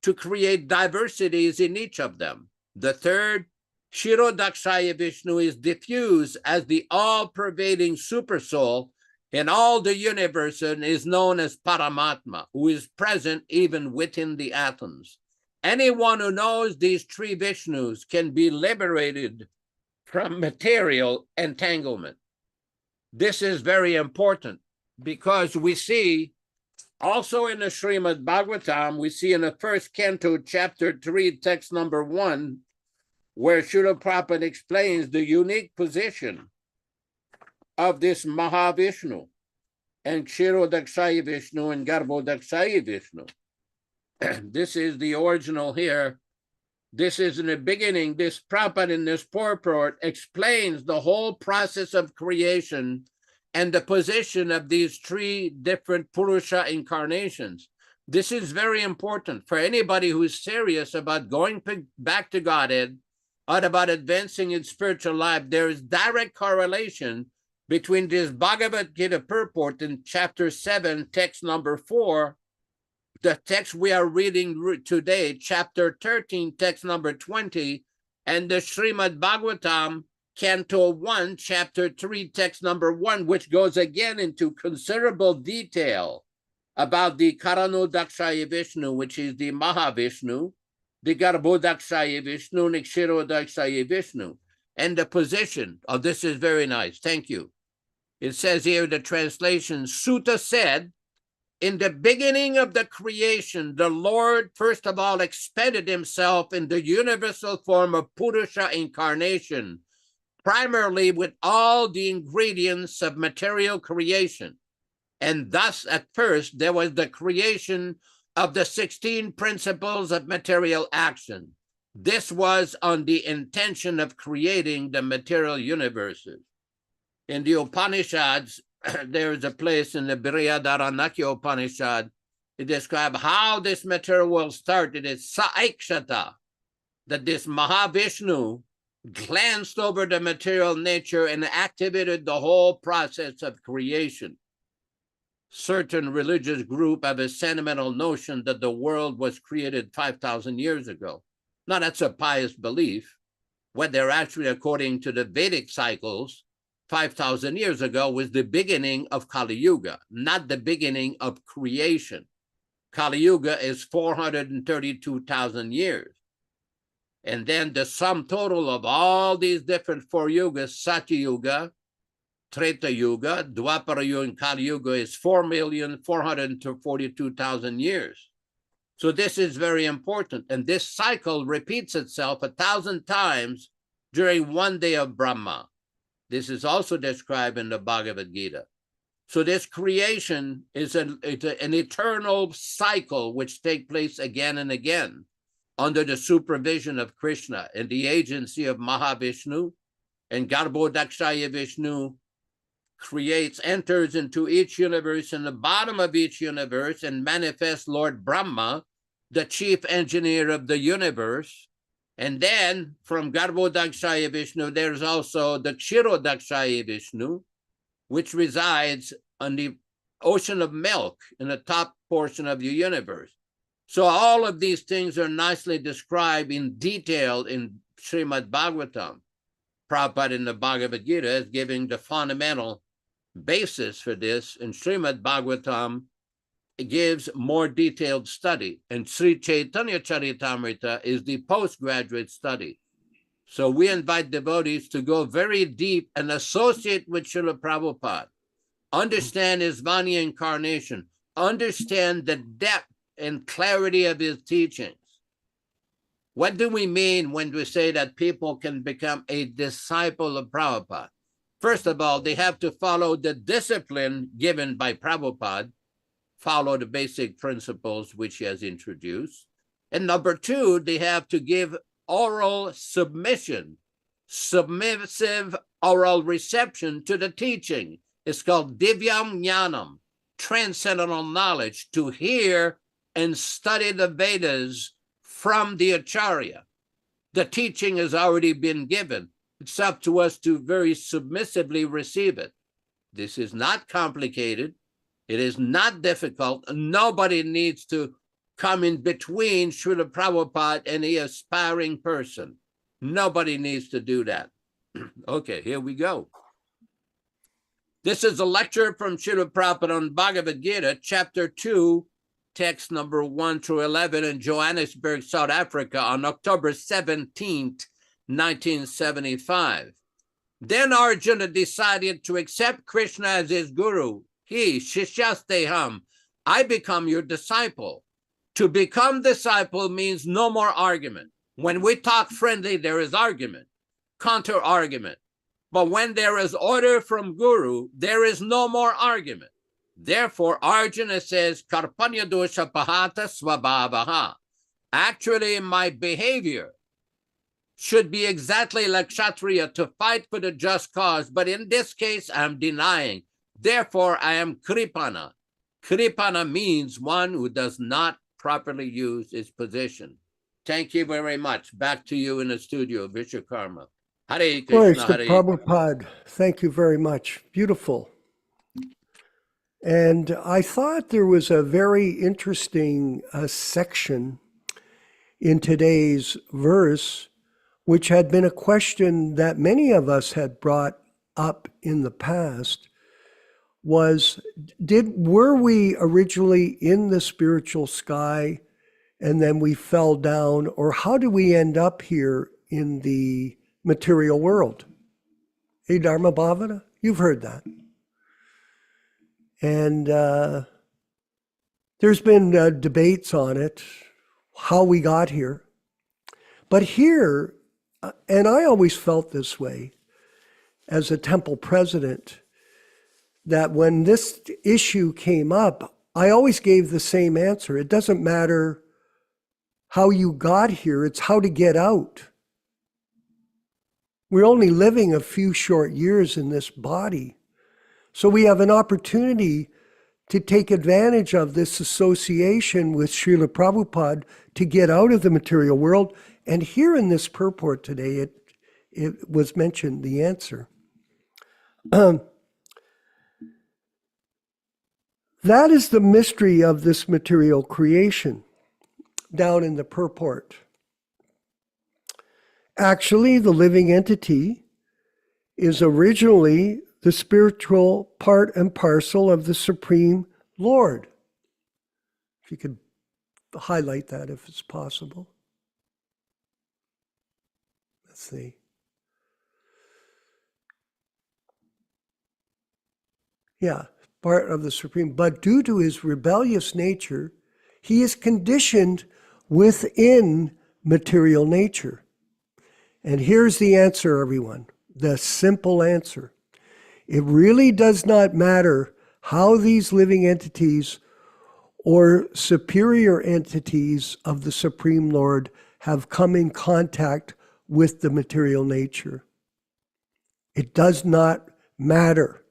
to create diversities in each of them. The third, Kshirodakshaya Vishnu, is diffused as the all-pervading supersoul in all the universe and is known as Paramatma, who is present even within the atoms. Anyone who knows these 3 Vishnus can be liberated from material entanglement. This is very important because we see also in the Srimad Bhagavatam, we see in the first canto, chapter 3, text number 1, where Srila Prabhupada explains the unique position of this Mahavishnu and Kshirodakshaya Vishnu and Garbhodakshaya Vishnu. This is the original here This is in the beginning. This Prabhupada in this purport explains the whole process of creation and the position of these three different Puruṣa incarnations. This is very important for anybody who's serious about going back to Godhead or about advancing in spiritual life. There is direct correlation between this Bhagavad-gītā purport in chapter 7, text number 4, the text we are reading today, chapter 13, text number 20, and the Srimad Bhagavatam, Canto 1, chapter 3, text number 1, which goes again into considerable detail about the Karanodakshaya Vishnu, which is the Mahavishnu, the Garbhodakshaya Vishnu, and Kshirodakshaya Vishnu, and the position. Oh, this is very nice. Thank you. It says here, the translation, Sutta said, in the beginning of the creation, the Lord, first of all, expended himself in the universal form of Puruṣa incarnation, primarily with all the ingredients of material creation. And thus, at first, there was the creation of the 16 principles of material action. This was on the intention of creating the material universes. In the Upanishads, there is a place in the Brihadaranyaka Upanishad, it describes how this material world started. It's Saikshata, that this Mahavishnu glanced over the material nature and activated the whole process of creation. Certain religious group have a sentimental notion that the world was created 5,000 years ago. Now, that's a pious belief. What they're actually, according to the Vedic cycles, 5,000 years ago was the beginning of Kali Yuga, not the beginning of creation. Kali Yuga is 432,000 years. And then the sum total of all these different four yugas, Satya Yuga, Treta Yuga, Dwapara Yuga, and Kali Yuga is 4,442,000 years. So this is very important. And this cycle repeats itself 1,000 times during one day of Brahma. This is also described in the Bhagavad-gītā. So this creation is an eternal cycle which takes place again and again under the supervision of Krishna and the agency of Mahavishnu, and Garbhodakshaya Vishnu enters into each universe, in the bottom of each universe, and manifests Lord Brahma, the chief engineer of the universe. And then from Garbhodakshaya Vishnu, there's also the Kshirodakshaya Vishnu, which resides on the ocean of milk in the top portion of the universe. So all of these things are nicely described in detail in Srimad Bhagavatam. Prabhupada in the Bhagavad-gītā is giving the fundamental basis for this, and Srimad Bhagavatam gives more detailed study, and Sri Chaitanya Charitamrita is the postgraduate study. So we invite devotees to go very deep and associate with Srila Prabhupada, understand his Vani incarnation, understand the depth and clarity of his teachings. What do we mean when we say that people can become a disciple of Prabhupada? First of all, they have to follow the discipline given by Prabhupada, follow the basic principles which he has introduced. And number two, they have to give oral submission, submissive oral reception to the teaching. It's called Divyam Jnanam, transcendental knowledge, to hear and study the Vedas from the Acharya. The teaching has already been given. It's up to us to very submissively receive it. This is not complicated. It is not difficult. Nobody needs to come in between Srila Prabhupada and the aspiring person. Nobody needs to do that. Okay, here we go. This is a lecture from Srila Prabhupada on Bhagavad-gītā, chapter 2, text number 1 through 11 in Johannesburg, South Africa on October 17th, 1975. Then Arjuna decided to accept Krishna as his guru. He, Shishyasteham, I become your disciple. To become disciple means no more argument. When we talk friendly, there is argument, counter-argument. But when there is order from guru, there is no more argument. Therefore, Arjuna says, Karpanya dosha pahata svabhavaha. Actually, my behavior should be exactly like Kshatriya, to fight for the just cause. But in this case, I'm denying. Therefore, I am Kripana. Kripana means one who does not properly use his position. Thank you very much. Back to you in the studio, Vishwakarma. Hare Glory Krishna, to Hare. Prabhupada. Thank you very much. Beautiful. And I thought there was a very interesting section in today's verse, which had been a question that many of us had brought up in the past, was were we originally in the spiritual sky and then we fell down, or how do we end up here in the material world? Hey, Dharma Bhavana, you've heard that. And there's been debates on it, how we got here. But here, and I always felt this way as a temple president, that when this issue came up, I always gave the same answer. It doesn't matter how you got here, it's how to get out. We're only living a few short years in this body. So we have an opportunity to take advantage of this association with Srila Prabhupada to get out of the material world. And here in this purport today, it was mentioned, the answer. That is the mystery of this material creation, down in the purport. Actually, the living entity is originally the spiritual part and parcel of the Supreme Lord. If you could highlight that if it's possible. Let's see. Yeah, part of the Supreme. But due to his rebellious nature, he is conditioned within material nature. And here's the answer, everyone, the simple answer. It really does not matter how these living entities or superior entities of the Supreme Lord have come in contact with the material nature. It does not matter.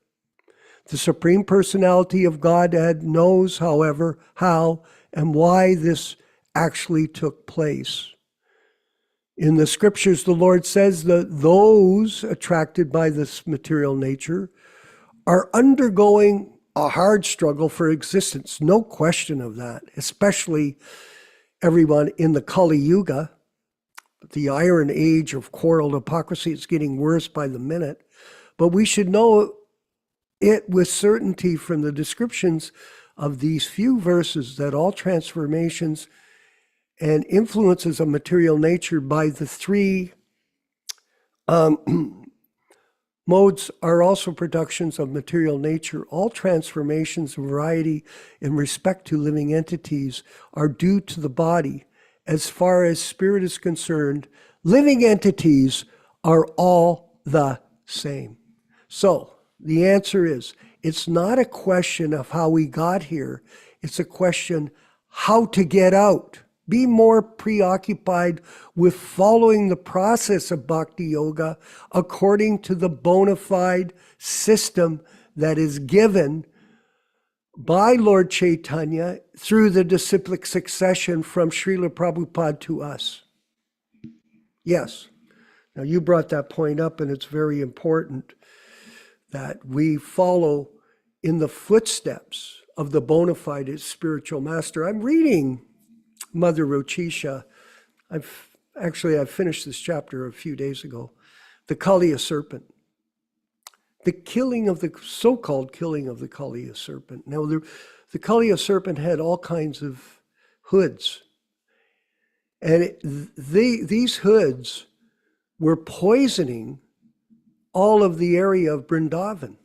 The Supreme Personality of Godhead knows, however, how and why this actually took place. In the scriptures, the Lord says that those attracted by this material nature are undergoing a hard struggle for existence. No question of that, especially everyone in the Kali Yuga, the iron age of quarrel hypocrisy. It's getting worse by the minute. But we should know it with certainty from the descriptions of these few verses that all transformations and influences of material nature by the three modes are also productions of material nature. All transformations of variety in respect to living entities are due to the body. As far as spirit is concerned, living entities are all the same. So the answer is, it's not a question of how we got here. It's a question how to get out. Be more preoccupied with following the process of bhakti yoga according to the bona fide system that is given by Lord Chaitanya through the disciplic succession from Srila Prabhupada to us. Yes. Now you brought that point up, and it's very important that we follow in the footsteps of the bona fide spiritual master. I'm reading Mother Rochisha. I've finished this chapter a few days ago. The Kaliya serpent. The killing of the so-called killing of the Kaliya serpent. Now, the Kaliya serpent had all kinds of hoods. And these hoods were poisoning all of the area of Vrindavan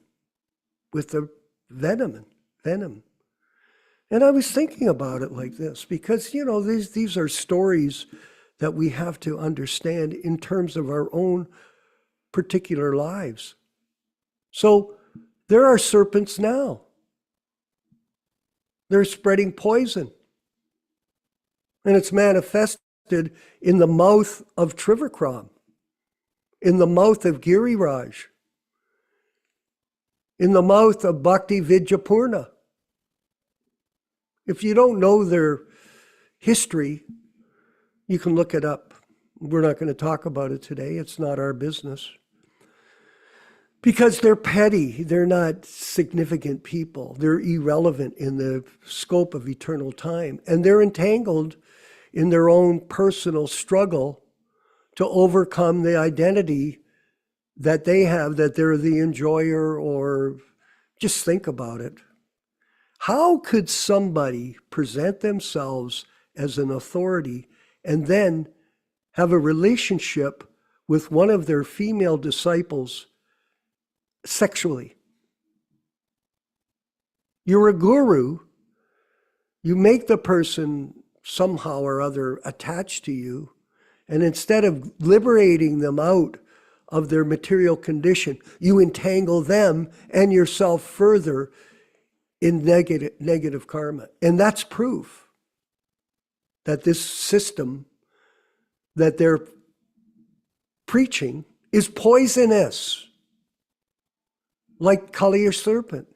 with the venom. And I was thinking about it like this, because, you know, these are stories that we have to understand in terms of our own particular lives. So there are serpents now. They're spreading poison. And it's manifested in the mouth of Trivikram, in the mouth of Giriraj, in the mouth of Bhaktivedanta. If you don't know their history, you can look it up. We're not going to talk about it today. It's not our business. Because they're petty. They're not significant people. They're irrelevant in the scope of eternal time. And they're entangled in their own personal struggle to overcome the identity that they have, that they're the enjoyer, or just think about it. How could somebody present themselves as an authority and then have a relationship with one of their female disciples sexually? You're a guru. You make the person somehow or other attached to you, and instead of liberating them out of their material condition, you entangle them and yourself further in negative karma. And that's proof that this system that they're preaching is poisonous, like Kaliya serpent,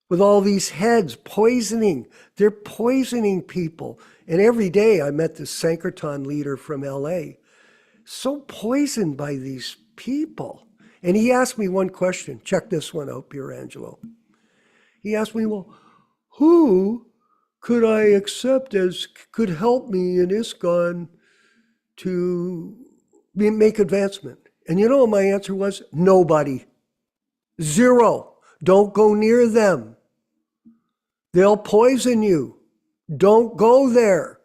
with all these heads poisoning. They're poisoning people. And every day I met this Sankirtan leader from LA, so poisoned by these people. And he asked me one question. Check this one out, Pure Angelo. He asked me, well, who could I accept as could help me in ISKCON to make advancement? And you know what my answer was? Nobody. Zero. Don't go near them. They'll poison you. Don't go there.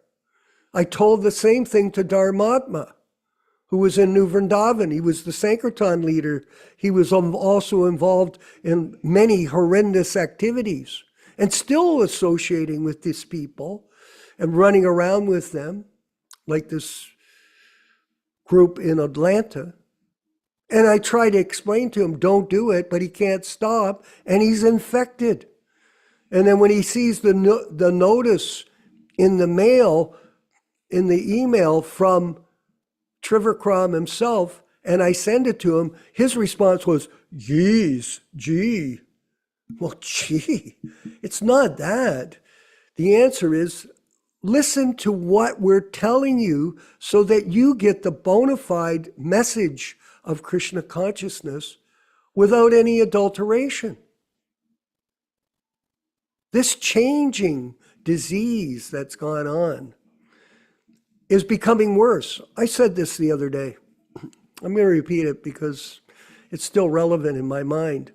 I told the same thing to Dharmatma, who was in New Vrindavan. He was the Sankirtan leader. He was also involved in many horrendous activities and still associating with these people and running around with them, like this group in Atlanta. And I try to explain to him, don't do it, but he can't stop, and he's infected. And then when he sees the notice in the mail, in the email from Trivikram himself, and I send it to him, his response was, geez, gee. Well, gee, it's not that. The answer is, listen to what we're telling you so that you get the bona fide message of Krishna consciousness without any adulteration. This changing disease that's gone on is becoming worse. I said this the other day. I'm going to repeat it because it's still relevant in my mind.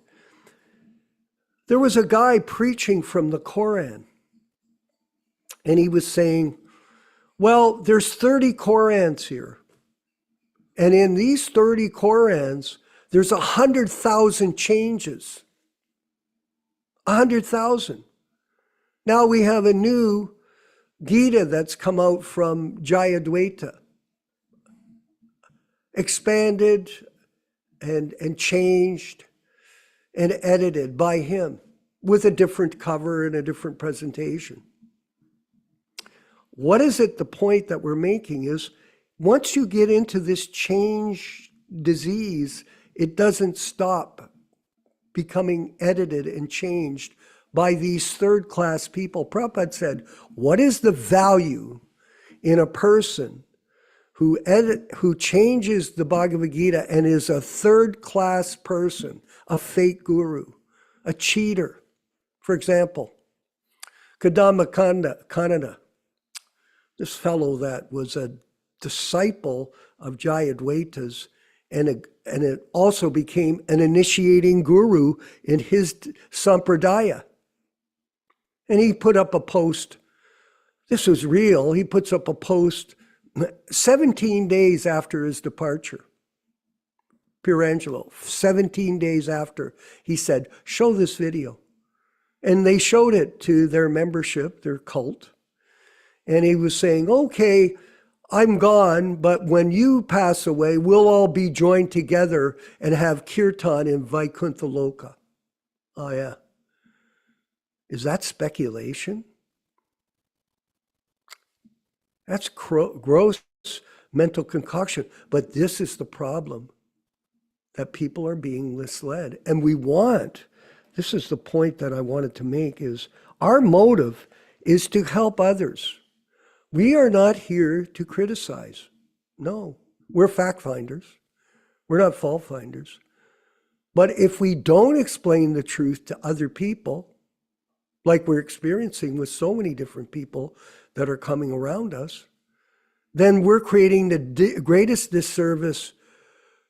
There was a guy preaching from the Koran, and he was saying, well, there's 30 Korans here. And in these 30 Korans, there's 100,000 changes. 100,000. Now we have a new Gita that's come out from Jayadvaita, expanded and changed and edited by him with a different cover and a different presentation. What is it? The point that we're making is, once you get into this change disease, it doesn't stop becoming edited and changed by these third-class people. Prabhupada said, what is the value in a person who changes the Bhagavad-gītā and is a third-class person, a fake guru, a cheater? For example, Kadamba Kannada, this fellow that was a disciple of Jayadvaita's, and it also became an initiating guru in his sampradaya. And he put up a post. This was real. He puts up a post 17 days after his departure. Pure Angelo, 17 days after, he said, show this video. And they showed it to their membership, their cult. And he was saying, okay, I'm gone, but when you pass away, we'll all be joined together and have kirtan in Vaikuntha Loka. Oh, yeah. Is that speculation? That's gross mental concoction. But this is the problem, that people are being misled. And this is the point that I wanted to make, is our motive is to help others. We are not here to criticize. No, we're fact finders. We're not fault finders. But if we don't explain the truth to other people, like we're experiencing with so many different people that are coming around us, then we're creating the greatest disservice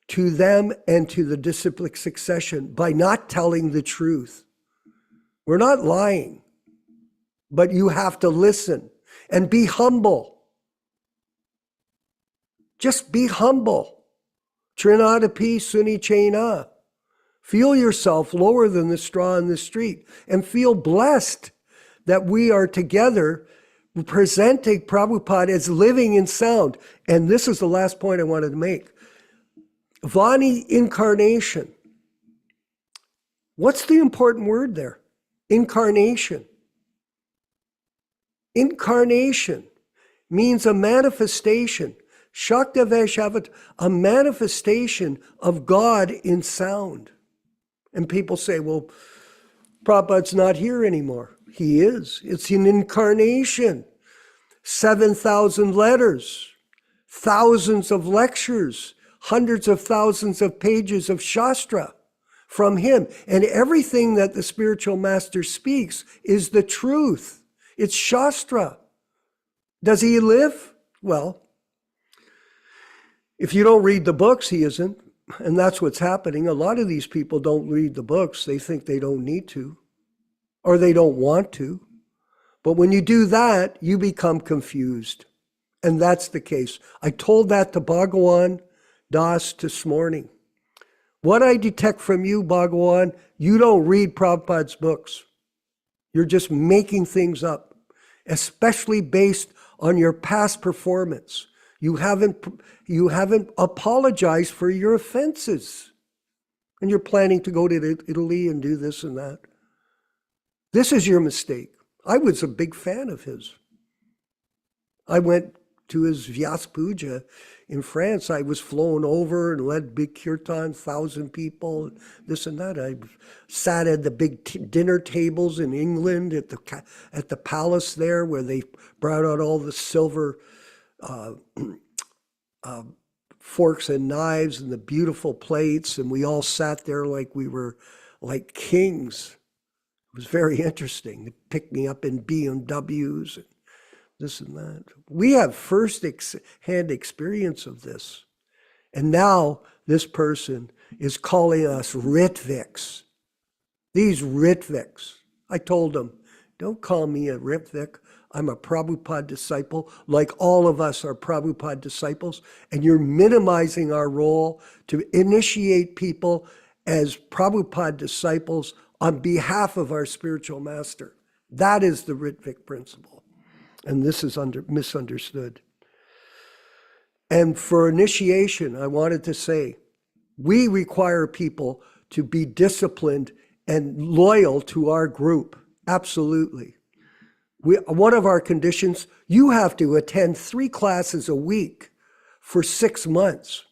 to them and to the disciplic succession by not telling the truth. We're not lying, but you have to listen and be humble. Just be humble. Trinadapi suni chena. Feel yourself lower than the straw in the street and feel blessed that we are together presenting Prabhupada as living in sound. And this is the last point I wanted to make. Vani incarnation. What's the important word there? Incarnation. Incarnation means a manifestation. Shakta Vaishavat, a manifestation of God in sound. And people say, well, Prabhupada's not here anymore. He is. It's an incarnation. 7,000 letters, thousands of lectures, hundreds of thousands of pages of Shastra from him. And everything that the spiritual master speaks is the truth. It's Shastra. Does he live? Well, if you don't read the books, he isn't. And that's what's happening. A lot of these people don't read the books. They think they don't need to, or they don't want to. But when you do that, you become confused. And that's the case. I told that to Bhagavan Das this morning. What I detect from you, Bhagavan, you don't read Prabhupada's books. You're just making things up, especially based on your past performance. You haven't apologized for your offenses. And you're planning to go to Italy and do this and that. This is your mistake. I was a big fan of his. I went to his Vyas Puja in France. I was flown over and led big kirtan, 1,000 people, this and that. I sat at the big dinner tables in England at the palace there, where they brought out all the silver forks and knives and the beautiful plates, and we all sat there like we were like kings. It was very interesting. They picked me up in BMWs and this and that. We have first-hand experience of this. And now this person is calling us Ritviks. These Ritviks. I told them, don't call me a Ritvik. I'm a Prabhupada disciple, like all of us are Prabhupada disciples, and you're minimizing our role to initiate people as Prabhupada disciples on behalf of our spiritual master. That is the Ritvik principle, and this is misunderstood. And for initiation, I wanted to say, we require people to be disciplined and loyal to our group, absolutely. One of our conditions, you have to attend 3 classes a week for 6 months.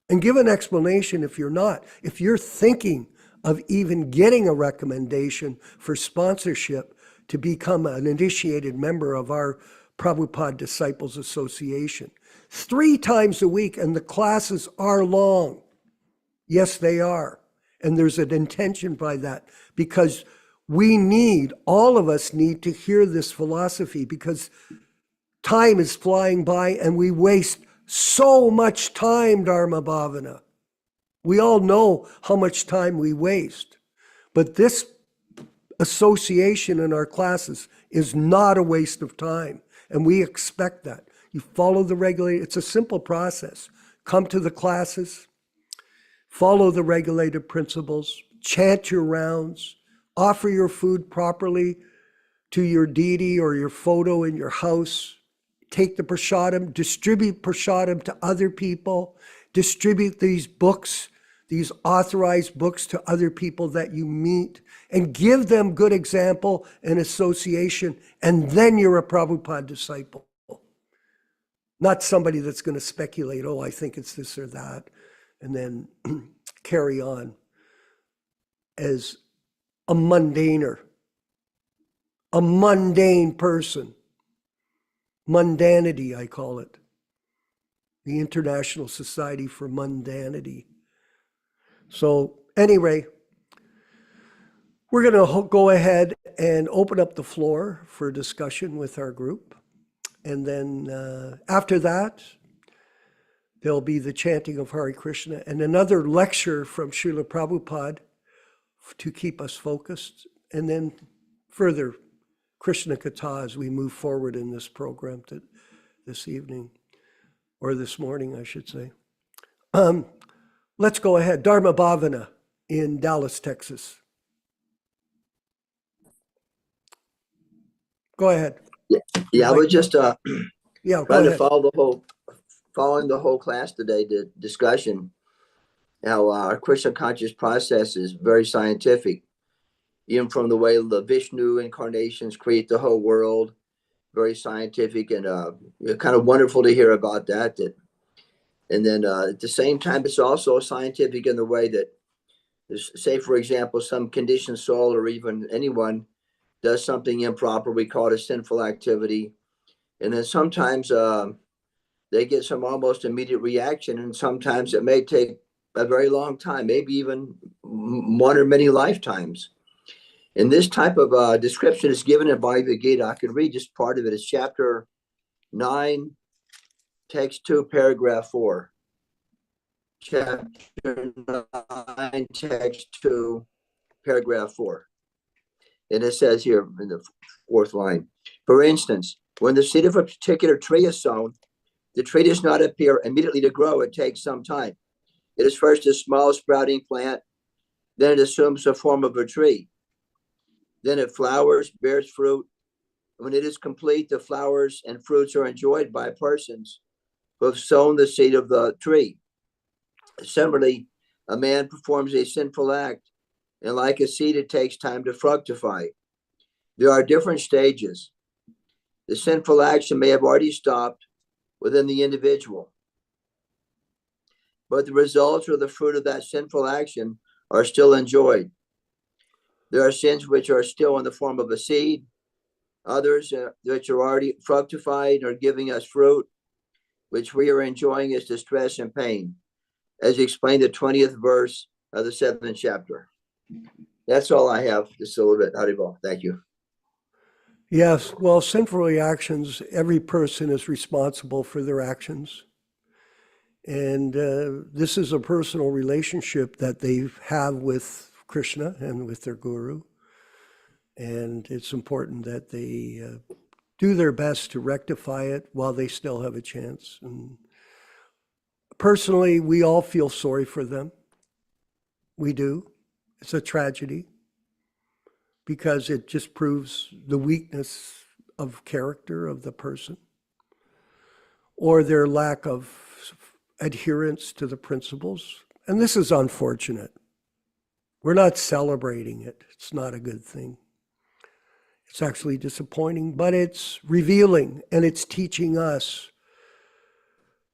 And give an explanation if you're not. If you're thinking of even getting a recommendation for sponsorship to become an initiated member of our Prabhupada Disciples Association. 3 times a week, and the classes are long. Yes, they are. And there's an intention by that, because all of us need to hear this philosophy, because time is flying by and we waste so much time, Dharma Bhavana. We all know how much time we waste. But this association in our classes is not a waste of time. And we expect that. You follow the regulated, it's a simple process. Come to the classes, follow the regulated principles, chant your rounds, offer your food properly to your deity or your photo in your house. Take the prasadam, distribute prasadam to other people, distribute these books, these authorized books to other people that you meet, and give them good example and association, and then you're a Prabhupada disciple. Not somebody that's going to speculate, oh, I think it's this or that, and then carry on as a mundaner, a mundane person. Mundanity, I call it. The International Society for Mundanity. So anyway, we're going to go ahead and open up the floor for discussion with our group. And then after that, there'll be the chanting of Hare Krishna and another lecture from Srila Prabhupada to keep us focused. And then further Krishna Katha as we move forward in this program this evening, or this morning, I should say. Let's go ahead. Dharma Bhavana in Dallas, Texas. Go ahead. Yeah, I was just yeah, trying to following the whole class today, the discussion, how our Krishna conscious process is very scientific, even from the way the Vishnu incarnations create the whole world, very scientific, and kind of wonderful to hear about that. And then at the same time, it's also scientific in the way that, say, for example, some conditioned soul or even anyone does something improper, we call it a sinful activity. And then sometimes they get some almost immediate reaction, and sometimes it may take a very long time, maybe even one or many lifetimes. And this type of description is given in Bhagavad-gītā. I could read just part of it. It's chapter 9, text 2, paragraph 4. Chapter 9, text 2, paragraph 4. And it says here in the 4th line, for instance, when the seed of a particular tree is sown, the tree does not appear immediately to grow. It takes some time. It is first a small sprouting plant, then it assumes the form of a tree. Then it flowers, bears fruit. When it is complete, the flowers and fruits are enjoyed by persons who have sown the seed of the tree. Similarly, a man performs a sinful act, and like a seed, it takes time to fructify. There are different stages. The sinful action may have already stopped within the individual, but the results or the fruit of that sinful action are still enjoyed. There are sins which are still in the form of a seed, others which are already fructified or giving us fruit, which we are enjoying as distress and pain, as explained in the 20th verse of the 7th chapter. That's all I have. Just a little bit. Haribol. Thank you. Yes, well, sinful reactions, every person is responsible for their actions. And this is a personal relationship that they have with Krishna and with their guru. And it's important that they do their best to rectify it while they still have a chance. And personally, we all feel sorry for them. We do. It's a tragedy because it just proves the weakness of character of the person or their lack of adherence to the principles. And this is unfortunate. We're not celebrating it. It's not a good thing. It's actually disappointing, but it's revealing and it's teaching us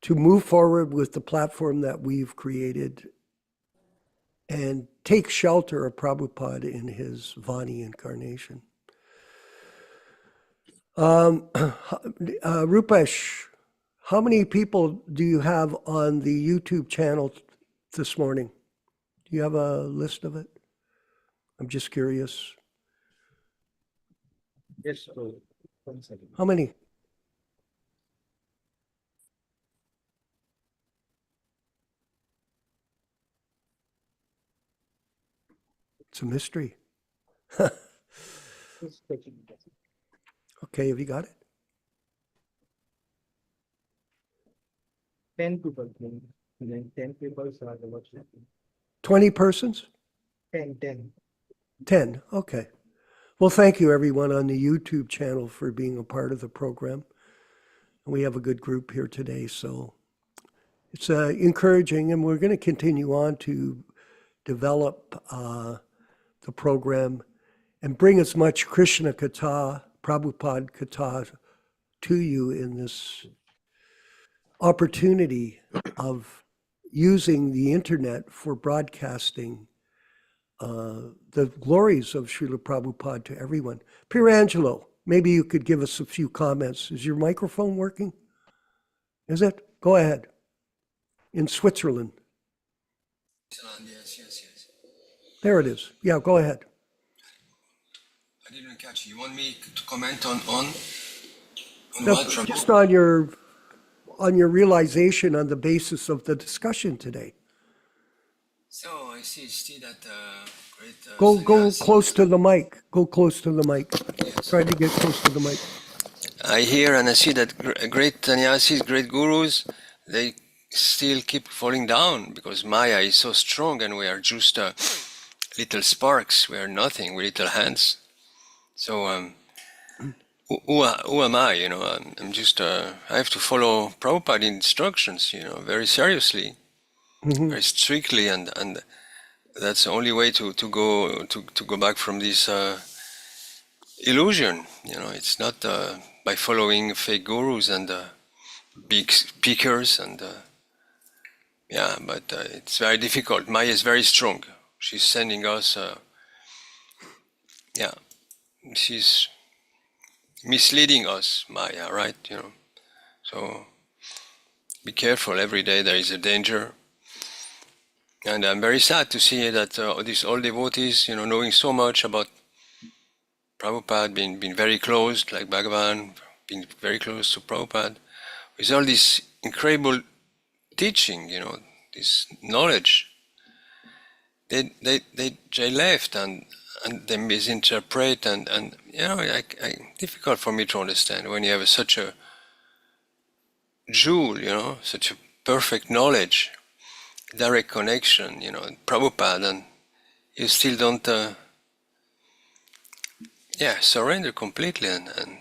to move forward with the platform that we've created and take shelter of Prabhupada in his Vani incarnation. Rupesh, how many people do you have on the YouTube channel this morning? Do you have a list of it? I'm just curious. Yes, 1 second. How many? It's a mystery. Okay, have you got it? 10 people. And then 10 people are the watching. 20 persons? 10. 10, okay. Well, thank you everyone on the YouTube channel for being a part of the program. We have a good group here today, so it's encouraging, and we're going to continue on to develop the program and bring as much Krishna Katha, Prabhupada Katha to you in this opportunity of using the internet for broadcasting the glories of Srila Prabhupada to everyone. Pierangelo, maybe you could give us a few comments. Is your microphone working? Is it? Go ahead. In Switzerland. Yes. There it is. Yeah, go ahead. I didn't catch you. You want me to comment on what? Just on your realization on the basis of the discussion today. So I see that great. Go sannyasis- close to the mic. Go close to the mic. Yes. Try to get close to the mic. I hear and I see that great sannyasis, great gurus, they still keep falling down because Maya is so strong and we are just little sparks. We are nothing. We're little hands. So who am I? You know, I'm just. I have to follow Prabhupada instructions. You know, very seriously, very strictly, and that's the only way to go back from this illusion. You know, it's not by following fake gurus and big speakers and yeah, but it's very difficult. Maya is very strong. She's sending us. Yeah, she's misleading us, Maya, right? You know, so be careful. Every day there is a danger, and I'm very sad to see that these old devotees, you know, knowing so much about Prabhupada, being very close, like Bhagavan, being very close to Prabhupada, with all this incredible teaching, you know, this knowledge, they left and they misinterpret and you know, difficult for me to understand when you have such a jewel, you know, such a perfect knowledge, direct connection, you know, Prabhupada, and you still don't surrender completely, and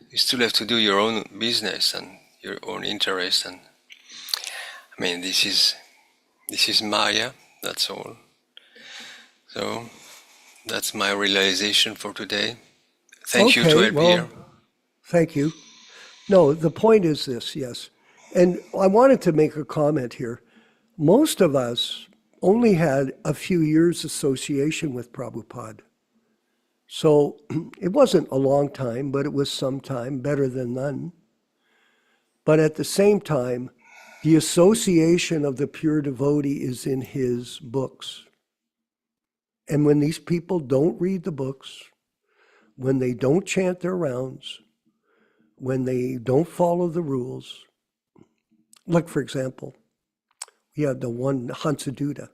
you still have to do your own business and your own interest. And I mean, this is Maya, that's all. So that's my realization for today. Thank you to help here. Thank you. No, the point is this, yes. And I wanted to make a comment here. Most of us only had a few years association with Prabhupada. So it wasn't a long time, but it was some time, better than none. But at the same time, the association of the pure devotee is in his books. And when these people don't read the books, when they don't chant their rounds, when they don't follow the rules, like for example, we had the one Hansaduta,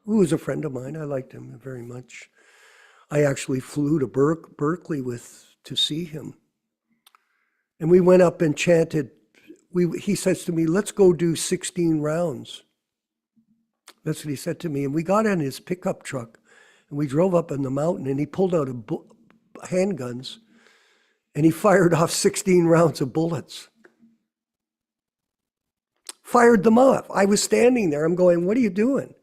who was a friend of mine. I liked him very much. I actually flew to Berkeley to see him. And we went up and chanted. He says to me, let's go do 16 rounds. That's what he said to me. And we got in his pickup truck and we drove up in the mountain, and he pulled out handguns and he fired off 16 rounds of bullets. Fired them off. I was standing there. I'm going, what are you doing?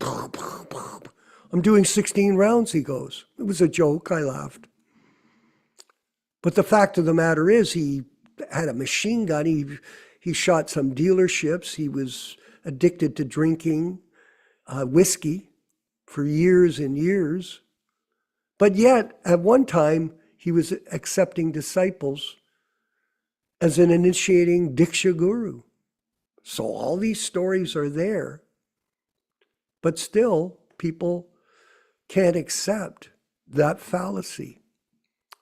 I'm doing 16 rounds, he goes. It was a joke. I laughed. But the fact of the matter is, he had a machine gun. He shot some dealerships. He was addicted to drinking whiskey for years and years. But yet, at one time, he was accepting disciples as an initiating Diksha Guru. So all these stories are there. But still, people can't accept that fallacy.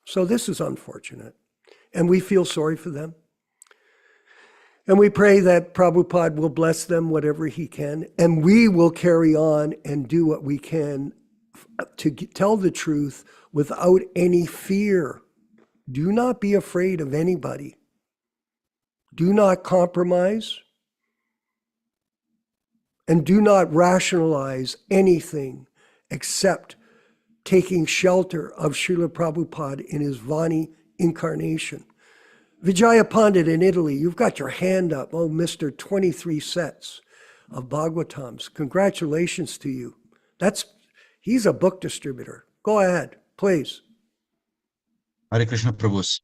So this is unfortunate. And we feel sorry for them. And we pray that Prabhupada will bless them whatever he can. And we will carry on and do what we can to tell the truth without any fear. Do not be afraid of anybody. Do not compromise. And do not rationalize anything except taking shelter of Srila Prabhupada in his Vani incarnation. Vijaya Pandit in Italy, you've got your hand up. Oh, Mr. 23 sets of Bhagavatams. Congratulations to you. He's a book distributor. Go ahead, please. Hare Krishna Prabhus.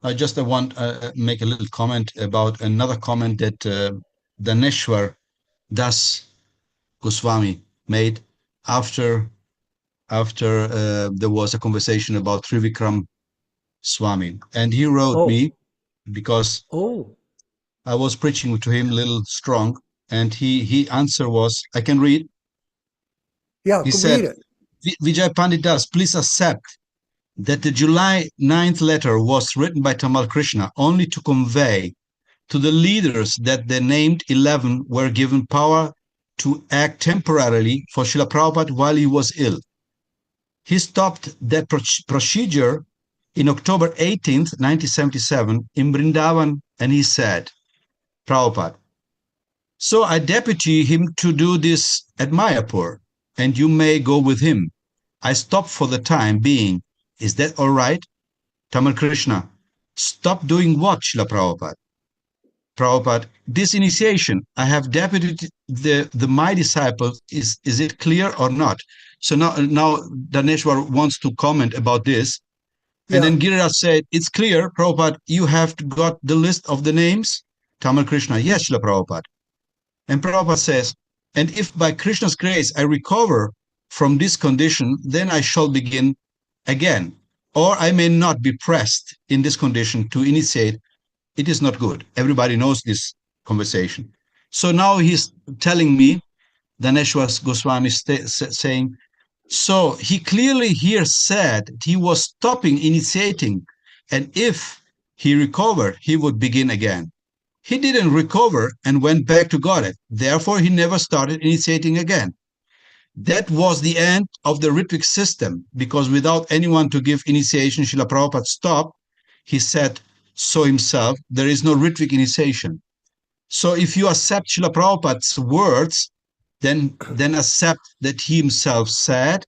I want to make a little comment about another comment that Daneshwar Das Goswami made after there was a conversation about Trivikram Swami, and he wrote me because I was preaching to him a little strong, and he answer was, I can read. Yeah, he go said, read it. Vijay Pandit Das, please accept that the July 9th letter was written by Tamal Krishna only to convey to the leaders that the named 11 were given power to act temporarily for Srila Prabhupada while he was ill. He stopped that procedure in October 18th, 1977 in Vrindavan, and he said, Prabhupada, so I deputy him to do this at Mayapur, and you may go with him. I stop for the time being. Is that all right? Tamal Krishna, stop doing what, Srila Prabhupada? Prabhupada, this initiation, I have deputed my disciples. Is it clear or not? So now Daneshwar wants to comment about this. And then Giriraj said, it's clear, Prabhupada, you have got the list of the names? Tamal Krishna, yes, Srila Prabhupada. And Prabhupada says, and if by Krishna's grace I recover from this condition, then I shall begin again. Or I may not be pressed in this condition to initiate. It is not good. Everybody knows this conversation. So now he's telling me, Daneshwar Goswami saying, so he clearly here said he was stopping initiating, and if he recovered, he would begin again. He didn't recover and went back to Godhead. Therefore, he never started initiating again. That was the end of the Ritvik system, because without anyone to give initiation, Srila Prabhupada stopped. He said so himself, there is no Ritvik initiation. So if you accept Srila Prabhupada's words, then accept that he himself said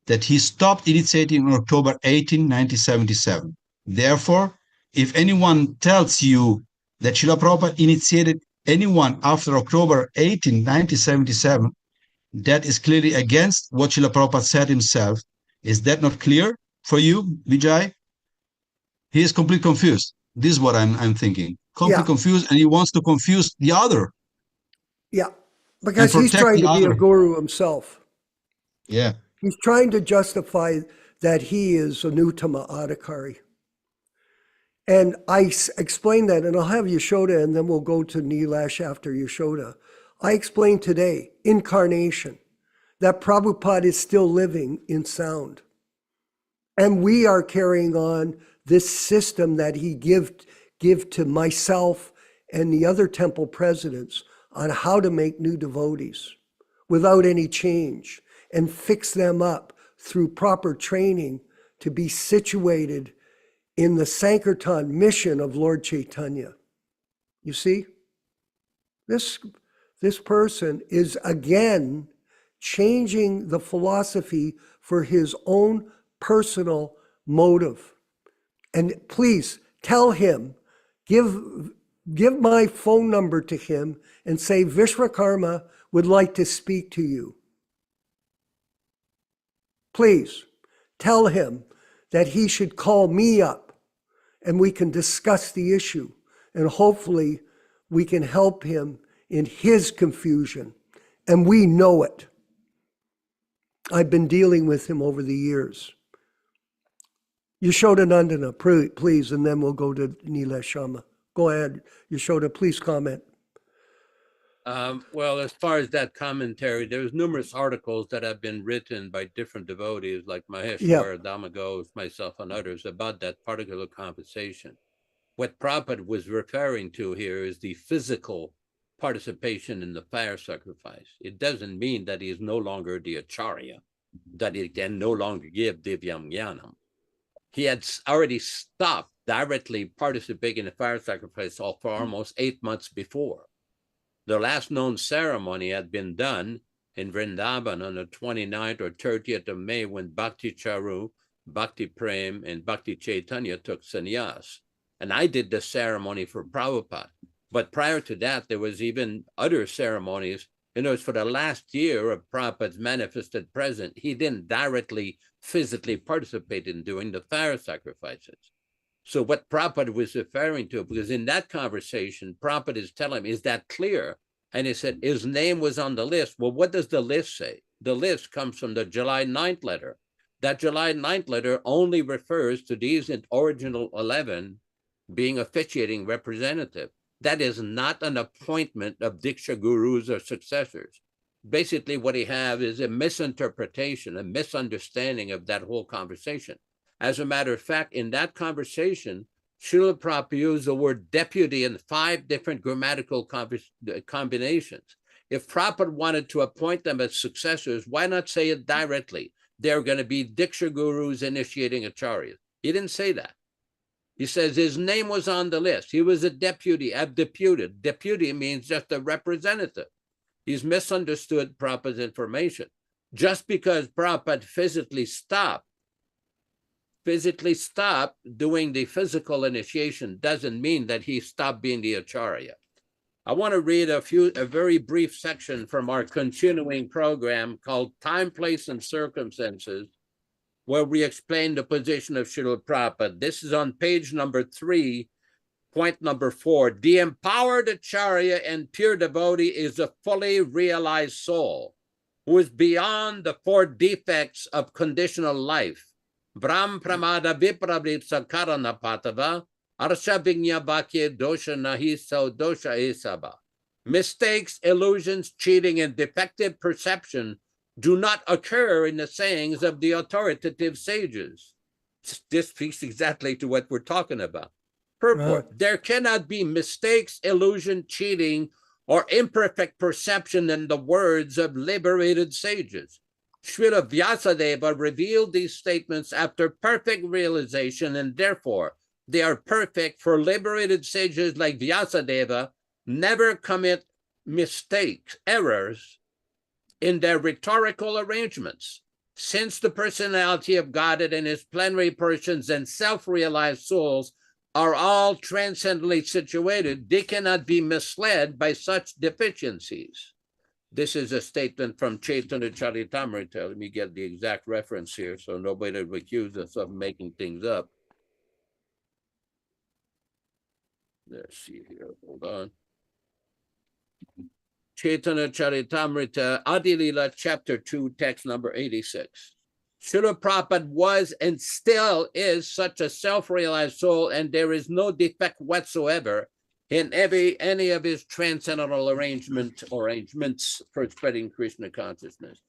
that he stopped initiating on October 18, 1977. Therefore, if anyone tells you that Srila Prabhupada initiated anyone after October 18, 1977, that is clearly against what Srila Prabhupada said himself. Is that not clear for you, Vijay? He is completely confused. This is what I'm thinking. Completely confused, and he wants to confuse the other. Yeah, because he's trying to be a guru himself. Yeah. He's trying to justify that he is an Uttama-adhikari. And I explained that, and I'll have Yaśodā, and then we'll go to Nilesh after Yaśodā. I explained today, incarnation, that Prabhupada is still living in sound. And we are carrying on this system that he give to myself and the other temple presidents on how to make new devotees without any change and fix them up through proper training to be situated in the Sankirtan mission of Lord Chaitanya. You see, this person is again changing the philosophy for his own personal motive. And please tell him, give my phone number to him and say Vishwakarma would like to speak to you. Please tell him that he should call me up and we can discuss the issue, and hopefully we can help him in his confusion. And we know it. I've been dealing with him over the years. Yaśodā-nandana, please, and then we'll go to Nilesh Sharma. Go ahead, Yaśodā, please comment. Well, as far as that commentary, there's numerous articles that have been written by different devotees like Maheshwar, Damagos, myself, and others about that particular conversation. What Prabhupada was referring to here is the physical participation in the fire sacrifice. It doesn't mean that he is no longer the Acharya, that he can no longer give Divyam Jnanam. He had already stopped directly participating in the fire sacrifice for almost 8 months before. The last known ceremony had been done in Vrindavan on the 29th or 30th of May when Bhakti Charu, Bhakti Prem, and Bhakti Chaitanya took sannyas. And I did the ceremony for Prabhupada. But prior to that, there was even other ceremonies. In other words, for the last year of Prabhupada's manifested presence, he didn't directly, physically participate in doing the fire sacrifices. So what Prabhupada was referring to, because in that conversation, Prabhupada is telling him, is that clear? And he said, his name was on the list. Well, what does the list say? The list comes from the July 9th letter. That July 9th letter only refers to these original 11 being officiating representative. That is not an appointment of Diksha gurus or successors. Basically, what he have is a misinterpretation, a misunderstanding of that whole conversation. As a matter of fact, in that conversation, Srila Prabhupada used the word deputy in 5 different grammatical combinations. If Prabhupada wanted to appoint them as successors, why not say it directly? They're going to be Diksha gurus initiating acharyas. He didn't say that. He says his name was on the list. He was a deputy, a deputed. Deputy means just a representative. He's misunderstood Prabhupada's information. Just because Prabhupada physically stopped doing the physical initiation doesn't mean that he stopped being the acharya. I want to read a very brief section from our continuing program called Time, Place, and Circumstances, where we explain the position of Srila Prabhupada. This is on page number 3, point number 4. The empowered acharya and pure devotee is a fully realized soul who is beyond the 4 defects of conditional life. Brahm pramada viprabhipsa karana patava arsha vignya vakya dosha nahi so dosha esaba. Mistakes, illusions, cheating, and defective perception do not occur in the sayings of the authoritative sages. This speaks exactly to what we're talking about. Purport: there cannot be mistakes, illusion, cheating, or imperfect perception in the words of liberated sages. Srila Vyasadeva revealed these statements after perfect realization, and therefore they are perfect, for liberated sages like Vyasadeva never commit mistakes, errors in their rhetorical arrangements. Since the personality of Godhead and his plenary persons and self-realized souls are all transcendently situated, they cannot be misled by such deficiencies. This is a statement from Chaitanya Charitamrita. Let me get the exact reference here so nobody will accuse us of making things up. Let's see here, hold on. Chaitanya Charitamrita, Adilila, chapter 2, text number 86. Srila Prabhupada was and still is such a self-realized soul, and there is no defect whatsoever in any of his transcendental arrangements for spreading Krishna consciousness.